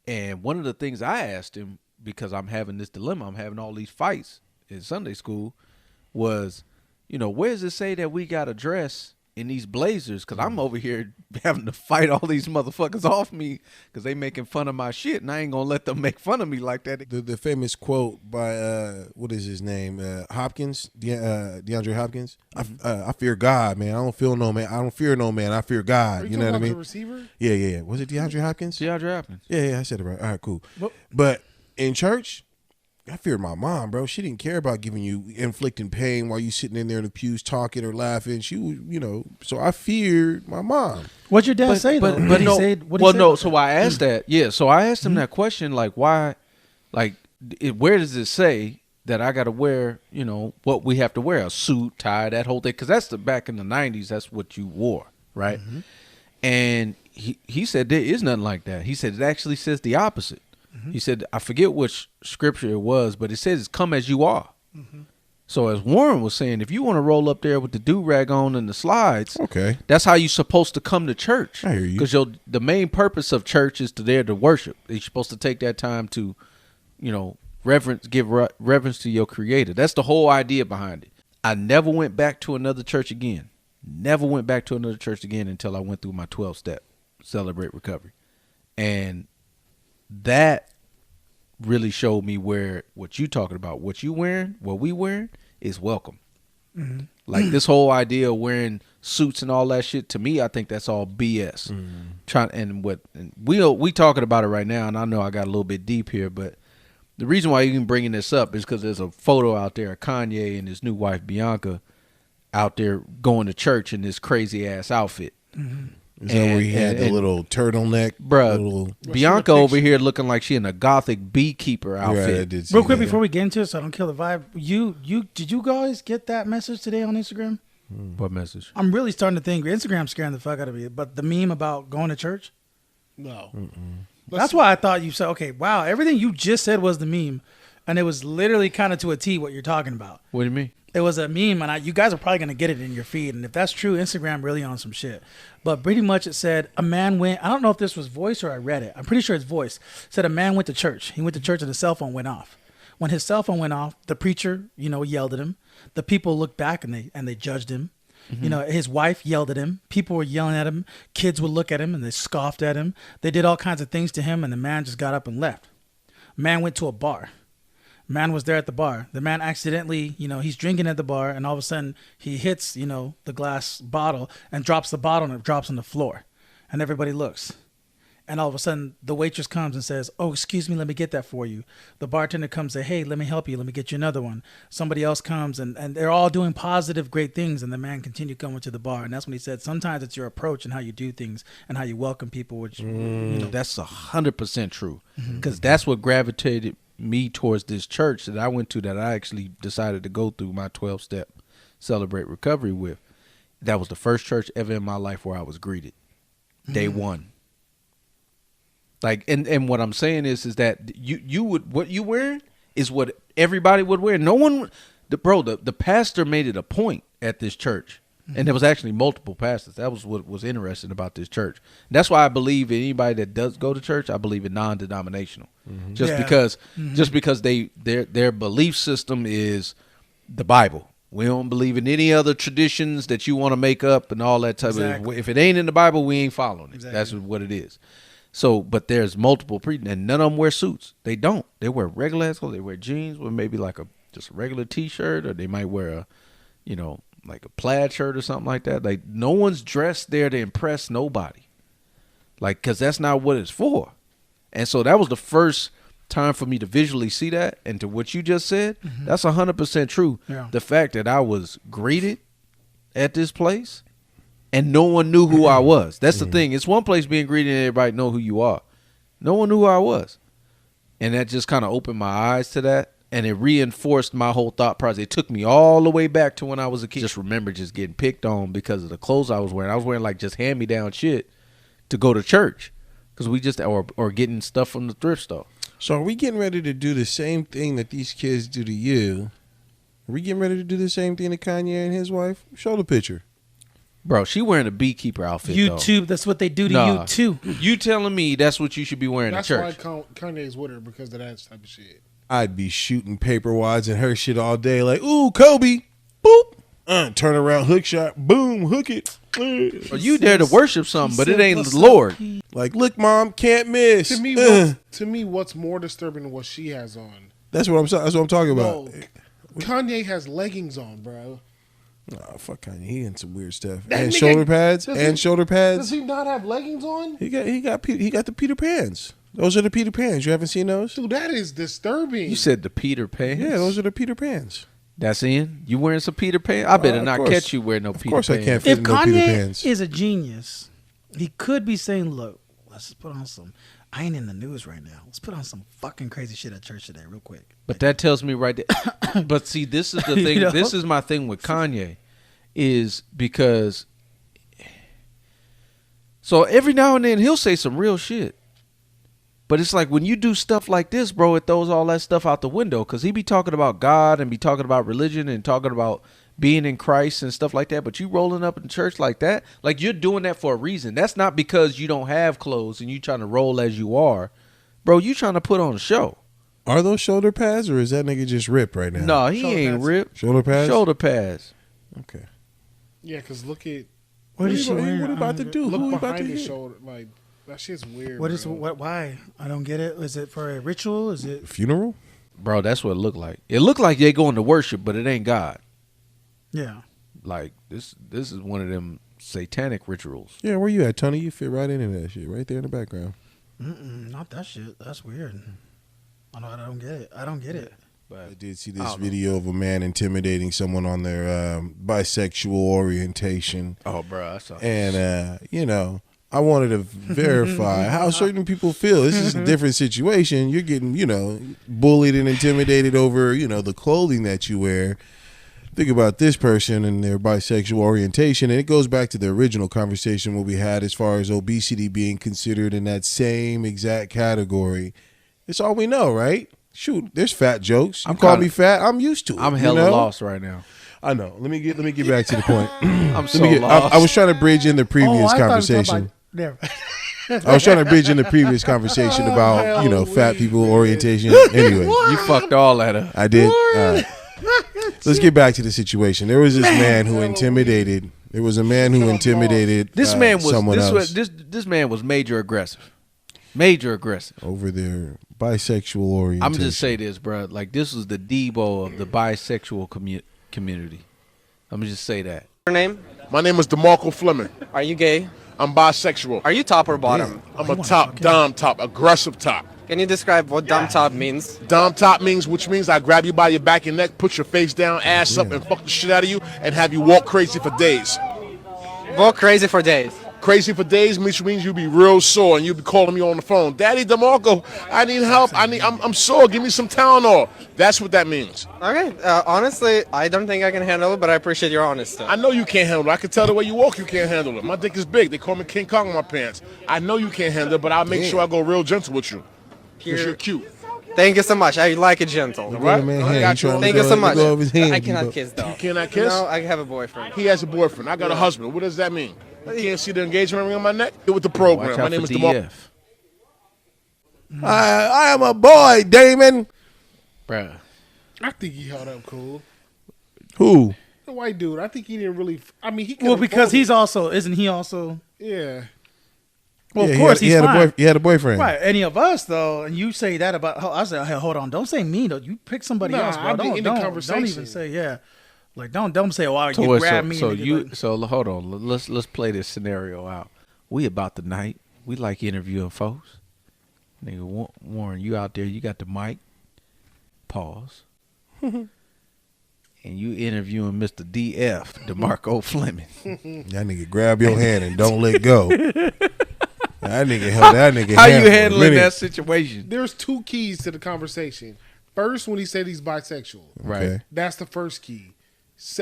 And one of the things I asked him, because I'm having this dilemma, I'm having all these fights in Sunday school, was, where does it say that we got to dress in these blazers? Because I'm over here having to fight all these motherfuckers off me because they making fun of my shit, and I ain't going to let them make fun of me like that. The famous quote by what is his name? Hopkins, DeAndre Hopkins. I fear God, man. I don't fear no man. I fear God. Are You know what I mean? The receiver? Yeah. Was it DeAndre Hopkins? DeAndre Hopkins. Yeah, I said it right. All right, cool. But in church, I feared my mom, bro. She didn't care about inflicting pain while you sitting in there in the pews talking or laughing. She was, so I feared my mom. What'd your dad say though? But no. What So I asked that. Yeah. So I asked him that question, like, why, like, where does it say that I got to wear, what we have to wear, a suit, tie, that whole thing? Because that's back in the 90s. That's what you wore, right? And he said there is nothing like that. He said it actually says the opposite. He said, I forget which scripture it was, but it says, come as you are. So as Warren was saying, if you want to roll up there with the do-rag on and the slides, Okay. that's how you're supposed to come to church. I hear you. Because the main purpose of church is there to worship. You're supposed to take that time to, give reverence to your creator. That's the whole idea behind it. I never went back to another church again Never went back to another church again until I went through my 12-step Celebrate Recovery. And that really showed me where what you talking about, what you wearing, what we wearing is welcome. Mm-hmm. Like this whole idea of wearing suits and all that shit, to me, I think that's all BS. We talking about it right now, and I know I got a little bit deep here, but the reason why you're even bringing this up is because there's a photo out there of Kanye and his new wife Bianca out there going to church in this crazy ass outfit. Mm-hmm. Is that where he had the little turtleneck? Bruh, Bianca over here looking like she in a gothic beekeeper outfit. Yeah, real quick before we get into it, so I don't kill the vibe. Did you guys get that message today on Instagram? What message? I'm really starting to think Instagram's scaring the fuck out of me. But the meme about going to church? No. That's why I thought you said, okay, wow, everything you just said was the meme. And it was literally kind of to a T what you're talking about. What do you mean? It was a meme, and you guys are probably going to get it in your feed. And if that's true, Instagram really on some shit. But pretty much it said, a man went, I don't know if this was voice or I read it. I'm pretty sure it's voice. It said a man went to church. He went to church and his cell phone went off. When his cell phone went off, the preacher, yelled at him. The people looked back and they judged him. Mm-hmm. His wife yelled at him. People were yelling at him. Kids would look at him and they scoffed at him. They did all kinds of things to him, and the man just got up and left. Man went to a bar. Man was there at the bar. The man accidentally, he's drinking at the bar, and all of a sudden he hits, the glass bottle and drops the bottle, and it drops on the floor. And everybody looks. And all of a sudden the waitress comes and says, "Oh, excuse me, let me get that for you." The bartender comes and says, "Hey, let me help you. Let me get you another one." Somebody else comes, and they're all doing positive, great things. And the man continued coming to the bar. And that's when he said, sometimes it's your approach and how you do things and how you welcome people, which, that's 100% true. Because that's what gravitated me towards this church that I went to, that I actually decided to go through my 12-step Celebrate Recovery with. That was the first church ever in my life where I was greeted. Day one. Like, and what I'm saying is that you would, what you wearing is what everybody would wear. No one, the pastor made it a point at this church. And there was actually multiple pastors. That was what was interesting about this church. That's why I believe anybody that does go to church, I believe in non-denominational. Just because their belief system is the Bible. We don't believe in any other traditions that you want to make up and all that type of. If it ain't in the Bible, we ain't following it. That's what it is. So, but there's multiple and none of them wear suits. They don't. They wear regular ass clothes. They wear jeans with maybe like just a regular T-shirt, or they might wear a, like a plaid shirt or something like that. Like, no one's dressed there to impress nobody. Like, because that's not what it's for. And so that was the first time for me to visually see that. And to what you just said, that's 100% true. Yeah. The fact that I was greeted at this place and no one knew who I was. That's the thing. It's one place being greeted and everybody know who you are. No one knew who I was. And that just kind of opened my eyes to that. And it reinforced my whole thought process. It took me all the way back to when I was a kid. Just remember just getting picked on because of the clothes I was wearing. I was wearing like just hand-me-down shit to go to church. Because we just, or getting stuff from the thrift store. So are we getting ready to do the same thing that these kids do to you? Are we getting ready to do the same thing to Kanye and his wife? Show the picture. Bro, she wearing a beekeeper outfit, YouTube, that's what they do to you, too. You telling me that's what you should be wearing at church. That's why Kanye's with her, because of that type of shit. I'd be shooting paper wads and her shit all day, like, ooh, Kobe, boop, turn around, hook shot, boom, hook it. Well, you there to worship something, but it ain't the Lord. Like, look, mom, can't miss. To me, what's more disturbing than what she has on? That's what I'm talking about. No, Kanye has leggings on, bro. Oh, fuck Kanye. He in some weird stuff. And shoulder pads. Does he not have leggings on? He got the Peter Pans. Those are the Peter Pans. You haven't seen those? Dude, that is disturbing. You said the Peter Pans? Yeah, those are the Peter Pans. That's in? You wearing some Peter Pans? I better not catch you wearing no Peter Pans. Of course I can't fit in no Peter Pans. If Kanye is a genius, he could be saying, look, let's put on some, I ain't in the news right now. Let's put on some fucking crazy shit at church today real quick. But that tells me right there. But see, this is the thing. This is my thing with Kanye, is because, so every now and then he'll say some real shit. But it's like when you do stuff like this, bro, it throws all that stuff out the window, because he be talking about God and be talking about religion and talking about being in Christ and stuff like that. But you rolling up in church like that, like you're doing that for a reason. That's not because you don't have clothes and you trying to roll as you are. Bro, you trying to put on a show. Are those shoulder pads, or is that nigga just ripped right now? No, he ain't ripped. Shoulder pads? Shoulder pads. Okay. Yeah, because look at What is she What wearing? are you about to do? look Who we about behind to his hit? shoulder. Like that shit's weird. What is bro. what? Why? I don't get it. Is it for a ritual? Is it? Funeral? Bro, that's what it looked like. It looked like they going to worship, but it ain't God. Yeah. Like this is one of them satanic rituals. Yeah, where you at, Tony? You fit right into that shit, right there in the background. Not that shit. That's weird. I don't get it. I don't get it. But I did see I this don't know. video of a man intimidating someone on their bisexual orientation. Oh, bro, I saw. And, I wanted to verify how certain people feel. This is a different situation. You're getting, bullied and intimidated over, the clothing that you wear. Think about this person and their bisexual orientation. And it goes back to the original conversation what we had as far as obesity being considered in that same exact category. It's all we know, right? Shoot, there's fat jokes. You call me fat, I'm used to it. I'm hella lost right now. I know. Let me get back to the point. I'm so I lost. was trying to bridge in the previous conversation. I was trying to bridge in the previous conversation about, fat people orientation. Anyway, You fucked all that up. I did. All right. Let's get back to the situation. There was this man who intimidated. There was a man who intimidated This man was someone else this man was major aggressive. Major aggressive. over their bisexual orientation. I'm just say this, bro. Like this was the Debo of the bisexual community. I'm just say that. Your name? My name is DeMarco Fleming. Are you gay? I'm bisexual. Are you top or bottom? I'm a top, dom top, aggressive top. Can you describe what dumb top means? Dom top which means I grab you by your back and neck, put your face down, ass up, and fuck the shit out of you, and have you walk crazy for days. Walk crazy for days. Crazy for days, which means you'll be real sore and you'll be calling me on the phone. Daddy DeMarco, I need help. I'm sore. Give me some Tylenol. That's what that means. Okay, honestly, I don't think I can handle it, but I appreciate your honesty. I know you can't handle it. I can tell the way you walk, you can't handle it. My dick is big. They call me King Kong in my pants. I know you can't handle it, but I'll make sure I go real gentle with you. Because you're cute. Thank you so much. I like it gentle. Right? I got you. Thank you so much. Go over his hand, I cannot Debo. kiss though. You cannot kiss? No, I have a boyfriend. He has a boyfriend. I got a husband. What does that mean? You can't see the engagement ring on my neck? Get with the program. Watch My out name for is DeMarco. DF. I am a boy, Damon. Bruh. I think he held up cool. Who? The white dude. I think he didn't really. I mean, he. Well, because he's also isn't he also? Yeah. Well, Yeah, of course he he's had fine. he had a boyfriend. Right, any of us though, and you say that about. I said, hey, hold on, don't say me though. You pick somebody Nah, else, bro. I'm in the Don't conversation. even say like don't say well So, you what, grab me. so and you like, so hold on. Let's play this scenario out. We about the night. We like interviewing folks. Nigga Warren, you out there? You got the mic. Pause. And you interviewing Mr. DF, DeMarco Fleming. That nigga grab your hand and don't let go. That nigga held that nigga. How hand you for a handling minute. that situation? There's two keys to the conversation. First, when he said he's bisexual. Right. Okay. That's the first key.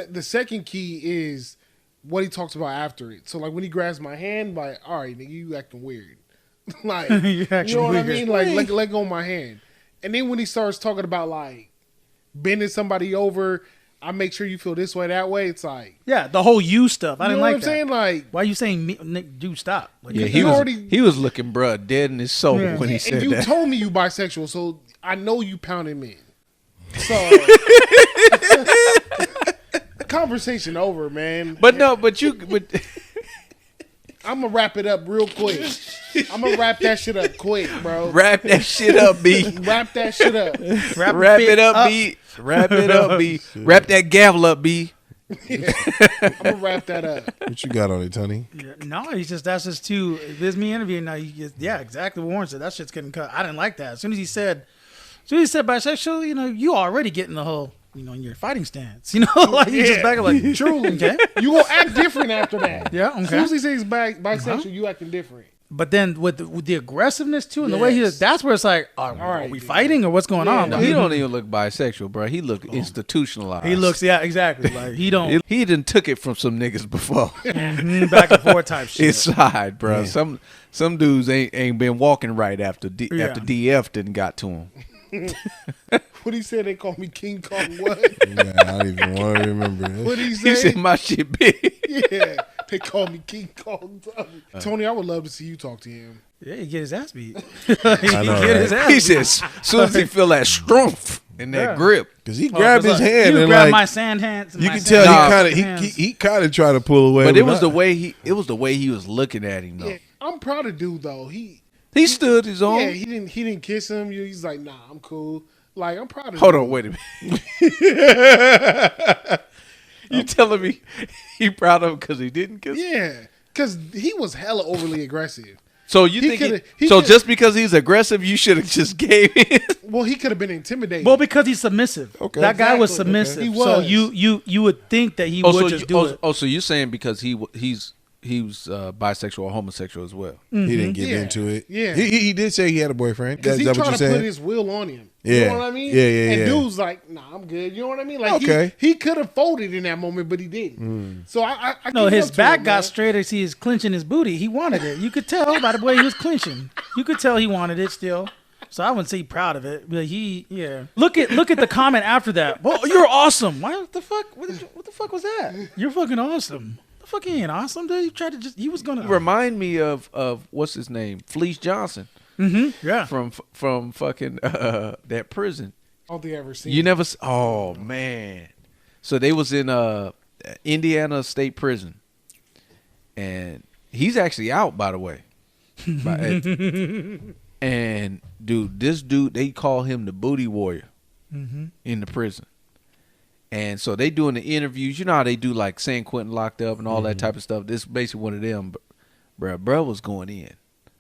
The second key is what he talks about after it. So, like, when he grabs my hand, like, all right, nigga, you acting weird. Like, You acting you know what I weird. mean? Like, let go of my hand. And then when he starts talking about, like, bending somebody over, I make sure you feel this way, that way, it's like, yeah, the whole you stuff. I you didn't know like what I'm that. saying? Like, Why are you saying me, Nick? Dude, stop. Like, Yeah, you he was looking, bruh, dead in his soul Yeah. when he and said you that. told me you bisexual, so I know you pounding men. So, conversation over, man. but I'm gonna wrap it up real quick. I'm gonna wrap that shit up quick, bro. wrap that shit up, B. Wrap that shit up. Wrap it up, B. Wrap it up, B. Wrap that gavel up, B. I'm gonna wrap that up. What you got on it, Tony? Yeah, no, that's just too. There's me interviewing now. Yeah, exactly. What Warren said, that shit's getting cut. I didn't like that. As soon as he said bisexual, you already getting the whole, in your fighting stance. Like you just back up like truly. Okay. You gonna act different after that. Yeah, As okay. soon as he says bisexual, you acting different. But then with the aggressiveness too, and the way he Yes. that's where it's like, are right, we dude. fighting or what's going on? No, Like, he don't even look bisexual, bro. He look institutionalized. he looks, yeah, exactly. Like he don't He done took it from some niggas before. back and forth type shit. Inside, bro. Yeah. Some dudes ain't been walking right after Yeah. after DF didn't got to him. What he said? They call me King Kong. What? Man, I don't even want to remember What this. he He say? said my shit big. Yeah, they call me King Kong. Tony, I would love to see you talk to him. Yeah, he get his ass beat. I know, Get his right? ass He beat. says, as soon as he feel that strength. and that grip. Because he grabbed his hand you and grabbed like my sand hands. you can tell he kind of tried to pull away. But it was the way he was looking at him though. Yeah, I'm proud of dude though. He stood his own. Yeah, he didn't kiss him. He's like, nah, I'm cool. Like, I'm proud of Hold dude. on, wait a minute. You telling me he proud of him because he didn't kiss him? Yeah, because he was hella overly aggressive. So you think just because he's aggressive, you should have just gave in? Well, he could have been intimidated. Well, because he's submissive. Okay. That guy was Exactly. submissive. Okay. He So was. you would think that he would just do it. So you're saying because he was bisexual or homosexual as well? He didn't get Yeah. into it. Yeah. He did say he had a boyfriend. Because Is he that what trying you're to put saying? his will on him. Yeah. You know what I mean? Yeah, And yeah. dude's like, nah, I'm good. You know what I mean? Like, Okay. he could have folded in that moment, but he didn't. So I No, give it his up to back him, got man. straight as he was clenching his booty. He wanted it. You could tell by the way he was clenching. You could tell he wanted it still. So I wouldn't say proud of it, but Look at the comment after that. Well, you're awesome. What the fuck? What the fuck was that? You're fucking awesome. The fuck he ain't awesome, dude. You tried to he was gonna Remind me of what's his name, Fleece Johnson yeah. from fucking that prison. I don't think I ever seen You it. never? Oh man! So they was in Indiana State Prison, and he's actually out, by the way. And this dude, they call him the booty warrior in the prison. And so they doing the interviews. You know how they do like San Quentin locked up and all that type of stuff. This is basically one of them. Bruh was going in.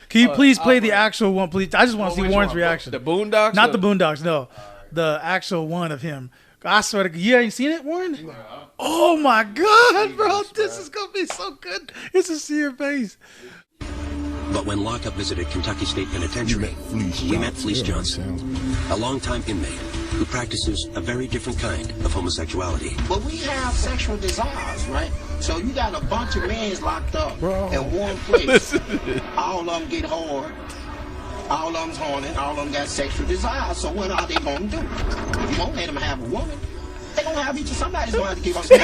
Can you please play the actual one, please? I just want to see Warren's reaction. The Boondocks? Not the Boondocks, no. The actual one of him. I swear to God, you ain't seen it, Warren? Oh my God, bro. This is going to be so good. It's to see your face. But when lockup visited Kentucky State Penitentiary, we met Fleece Johnson, a longtime inmate who practices a very different kind of homosexuality. But we have sexual desires, right? So you got a bunch of men locked up in one place. All of them get hard. All of them's horny. All of them got sexual desires. So what are they going to do? You won't let them have a woman. They're going to have each other. Somebody's going to have to give us money.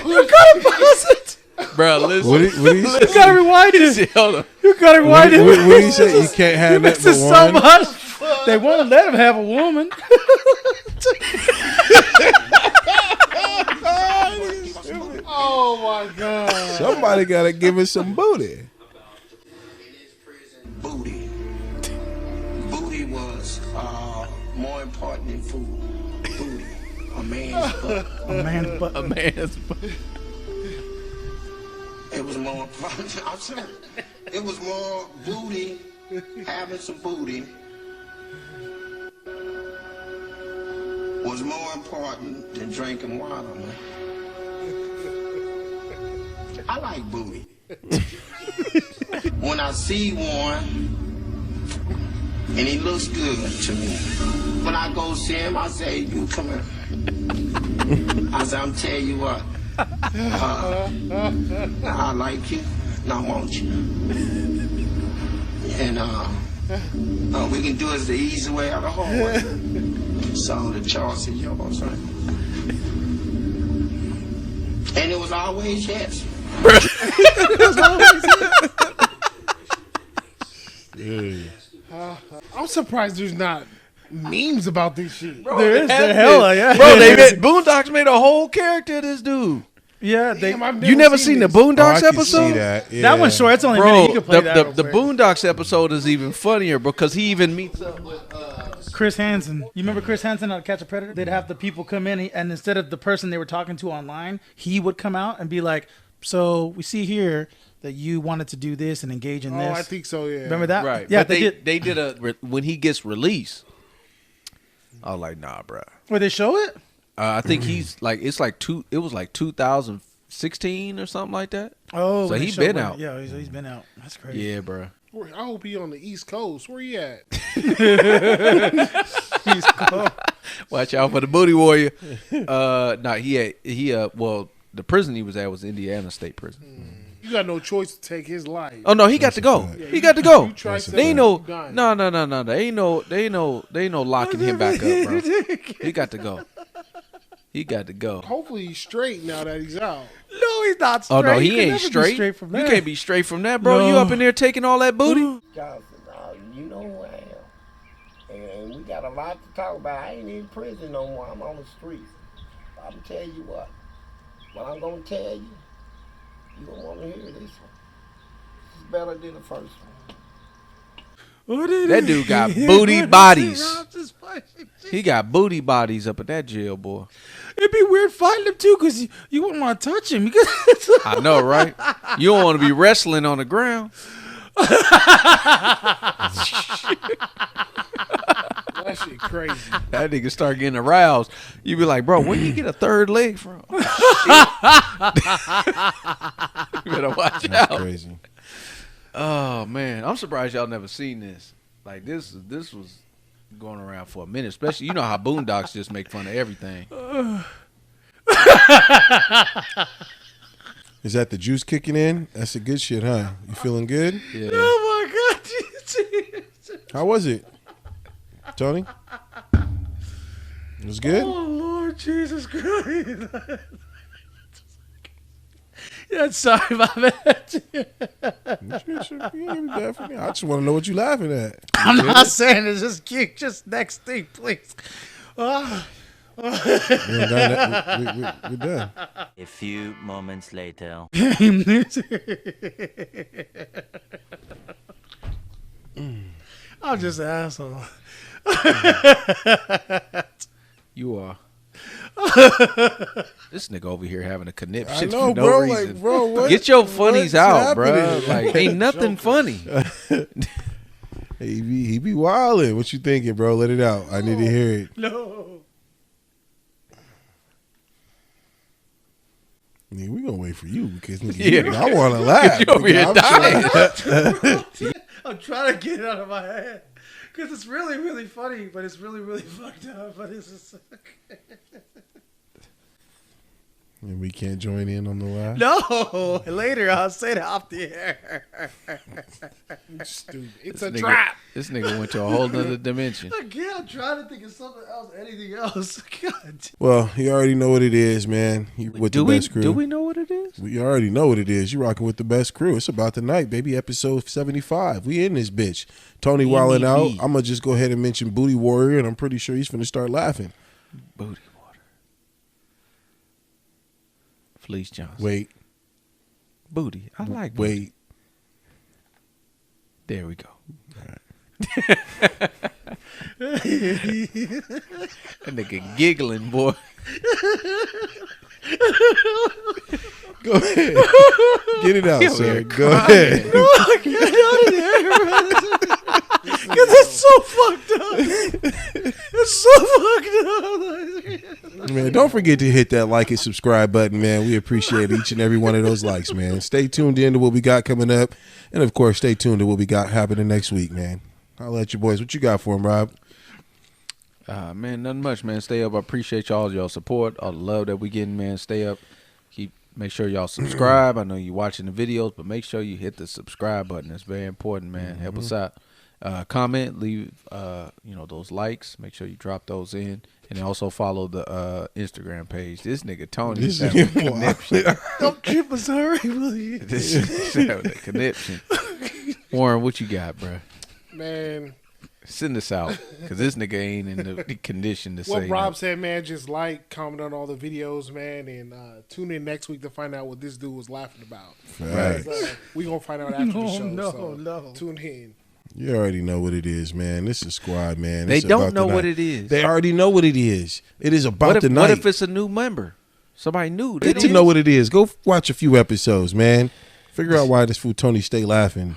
You gotta pause it. Bro, listen. What did he say? You gotta rewind it. Hold on. You gotta rewind it. What did he say? You can't have You that missed it but so one. much. They won't let him have a woman. Oh, my God. Somebody got to give us some booty. Booty. Booty was more important than food. Booty. A man's butt. A man's butt. A man's butt. It was more important. I'm sorry. It was more booty. Having some booty was more important than drinking water, man. I like booty. When I see one, and he looks good to me, when I go see him, I say, you come here. I say, I'm telling you what, I like you, and I want you. And we can do it the easy way or the hard way. So the choice is yours, right? And it was always yes. I'm surprised there's not memes about this shit. There is. There hella, yeah. Bro, Boondocks made a whole character of this dude. Yeah, Damn, I've You never seen the this. Oh, I Boondocks can episode? see that. Yeah. that one's short. It's only a minute. Bro, You can play that. the real quick. Boondocks episode is even funnier because he even meets up with Chris Hansen. You remember Chris Hansen on Catch a Predator? They'd have the people come in, and instead of the person they were talking to online, he would come out and be like, "So we see here that you wanted to do this and engage in Oh, this." I think so, yeah. Remember that? right. Yeah, but they did. they did when he gets released. I was like, nah, bro. Where they show it? I think he's like it was like 2016 or something like that. Oh, So when they he show been where- out. Yeah, he's been out. That's crazy. Yeah, bro. I hope he on the East Coast. Where he at? He's cool. Watch out for the booty warrior. Well, the prison he was at was Indiana State Prison. You got no choice to take his life. Oh no, he got to go. Yeah, He got to go. You try They ain't no, done. no. They ain't no locking him back up, bro. He got to go. He got to go. Hopefully he's straight now that he's out. No, he's not straight. Oh no, You he can ain't never be straight. from You that. can't be straight from that, bro. No. You up in there taking all that booty? You know got a lot to talk about. I ain't in prison no more. I'm on the streets. I'm gonna tell you what I'm gonna tell you, you gonna want to hear this one. It's better than the first one. That dude got booty bodies. He got booty bodies up at that jail, boy. It'd be weird fighting him too, because you wouldn't want to touch him. I know, right? You don't want to be wrestling on the ground. That shit crazy. That nigga start getting aroused. You be like, bro, where you get a third leg from? You better watch That's out. crazy. Oh man, I'm surprised y'all never seen this. Like this was going around for a minute. Especially, you know how Boondocks just make fun of everything. Is that the juice kicking in? That's the good shit, huh? You feeling good? Yeah. Oh my God. How was it, Tony? It was good? Oh Lord Jesus Christ. Yeah, sorry about that. I just want to know what you laughing at. I'm not saying it's just kick. Just next thing, please. We're done. A few moments later. I'm just an asshole. You are. This nigga over here having a conniption I know, for no bro. reason. Like, bro, what? Get your funnies what's out, bro. happening? Like, ain't nothing funny. He be wilding. What you thinking, bro? Let it out. I need to hear it. No. Nigga, we gonna wait for you because nigga, Yeah. I want to laugh. You over here Nigga, dying. I'm trying to get it out of my head because it's really, really funny, but it's really, really fucked up. But it's just and we can't join in on the laugh. no. Later, I'll say that off the air. Stupid. It's a trap. This nigga went to a whole nother dimension. Again, I'm trying to think of something else, anything else. God. Well, you already know what it is, man. You with the best crew. Do we know what it is? We already know what it is. You rocking with the best crew. It's about the night, baby. Episode 75. We in this bitch. Tony wilding out. I'm gonna just go ahead and mention Booty Warrior, and I'm pretty sure he's finna start laughing. Booty water. Fleece Johnson. Wait. Booty. I like booty. Wait. There we go. That nigga giggling, boy. Go ahead. Get it out, He sir. over Go here ahead. No, I can't out of there. Because it's so fucked up. It's so fucked up. Man, don't forget to hit that like and subscribe button, man. We appreciate each and every one of those likes, man. Stay tuned in to what we got coming up. And, of course, stay tuned to what we got happening next week, man. I'll let you boys. What you got for him, Rob? Man, nothing much, man. Stay up. I appreciate y'all support, all the love that we getting, man. Stay up. Make sure y'all subscribe. I know you watching the videos, but make sure you hit the subscribe button. It's very important, man. Help us out. Comment, leave those likes. Make sure you drop those in, and also follow the Instagram page. This nigga Tony is having a conniption. Don't trip us, hurry, will you? This is having a conniption. Warren, what you got, bro? Man, Send us out, because this nigga ain't in the condition to say what Rob nothing. said, man, just like, comment on all the videos, man, and tune in next week to find out what this dude was laughing about. Right. We gonna find out after the show. No. Tune in. You already know what it is, man. This is Squad, man. They It's don't about know the what night. it is. They already know what it is. It is about the night. What if it's a new member? Somebody new. They Get to know what it is. Go watch a few episodes, man. Figure out why this fool Tony stay laughing.